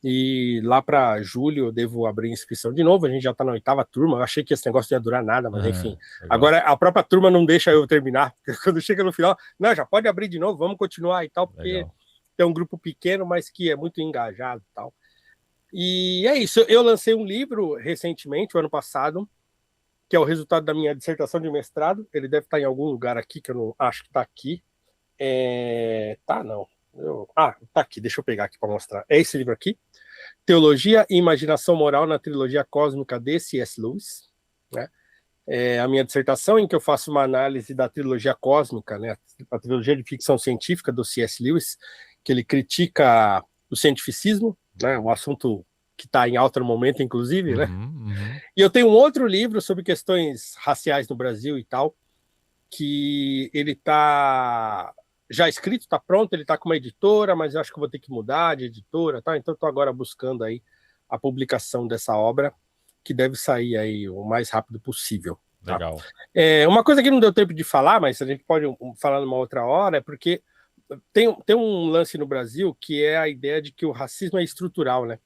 e lá para julho eu devo abrir inscrição de novo, a gente já está na 8ª turma, eu achei que esse negócio não ia durar nada, mas enfim, agora a própria turma não deixa eu terminar, porque quando chega no final, não, já pode abrir de novo, vamos continuar e tal, porque é um grupo pequeno, mas que é muito engajado e tal. E é isso, eu lancei um livro recentemente, o ano passado, que é o resultado da minha dissertação de mestrado. Ele deve estar em algum lugar aqui, que eu não acho que está aqui. Tá, não. Tá aqui, deixa eu pegar aqui para mostrar. É esse livro aqui, Teologia e Imaginação Moral na Trilogia Cósmica de C.S. Lewis. Né? É a minha dissertação em que eu faço uma análise da trilogia cósmica, né? A trilogia de ficção científica do C.S. Lewis, que ele critica o cientificismo, né? Um assunto que está em alta no momento, inclusive, né? E eu tenho um outro livro sobre questões raciais no Brasil e tal, que ele está já escrito, está pronto, ele está com uma editora, mas eu acho que eu vou ter que mudar de editora, tá? Então estou agora buscando aí a publicação dessa obra, que deve sair aí o mais rápido possível. Tá? Legal. Uma coisa que não deu tempo de falar, mas a gente pode falar numa outra hora, é porque tem um lance no Brasil que é a ideia de que o racismo é estrutural, né?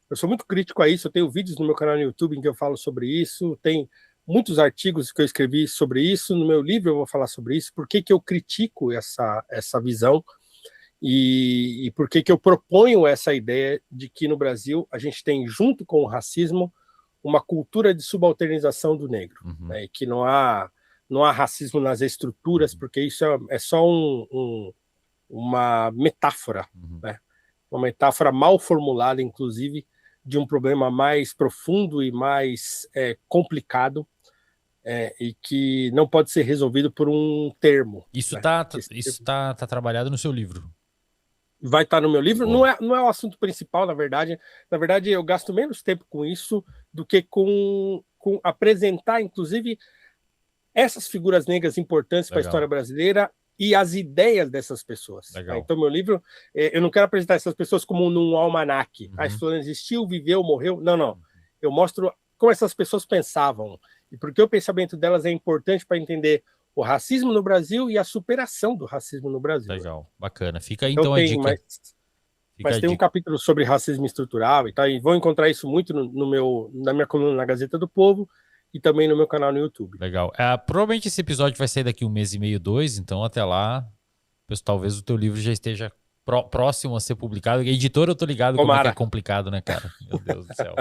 Eu sou muito crítico a isso, eu tenho vídeos no meu canal no YouTube em que eu falo sobre isso, tem muitos artigos que eu escrevi sobre isso, no meu livro eu vou falar sobre isso, por que eu critico essa visão e por que eu proponho essa ideia de que no Brasil a gente tem, junto com o racismo, uma cultura de subalternização do negro, né, e que não há racismo nas estruturas, porque isso é só uma metáfora, né, uma metáfora mal formulada, inclusive, de um problema mais profundo e mais complicado, e que não pode ser resolvido por um termo. Isso né? tá trabalhado no seu livro. Vai estar no meu livro. Boa. Não é o assunto principal, na verdade. Na verdade, eu gasto menos tempo com isso do que com apresentar, inclusive, essas figuras negras importantes para a história brasileira e as ideias dessas pessoas. Tá? Então, meu livro, eu não quero apresentar essas pessoas como num almanaque. A fulana existiu, viveu, morreu. Não, não. Eu mostro como essas pessoas pensavam e por que o pensamento delas é importante para entender o racismo no Brasil e a superação do racismo no Brasil. Legal, bacana. Fica aí então a dica. Mas tem um capítulo sobre racismo estrutural e tal, e vão encontrar isso muito na minha coluna na Gazeta do Povo e também no meu canal no YouTube. Legal. Provavelmente esse episódio vai sair daqui 1 mês e meio, 2, então até lá, talvez o teu livro já esteja próximo a ser publicado. Editor, eu tô ligado como é que é complicado, né, cara? Meu Deus do céu.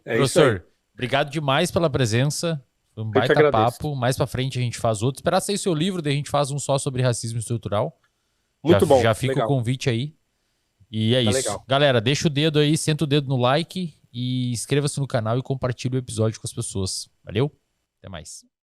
Professor, obrigado demais pela presença. Foi um baita papo. Mais pra frente a gente faz outro. Esperar sair o seu livro, daí a gente faz um só sobre racismo estrutural. Muito bom. Já fica o convite aí. E é isso. Legal. Galera, deixa o dedo aí, senta o dedo no like e inscreva-se no canal e compartilhe o episódio com as pessoas. Valeu? Até mais.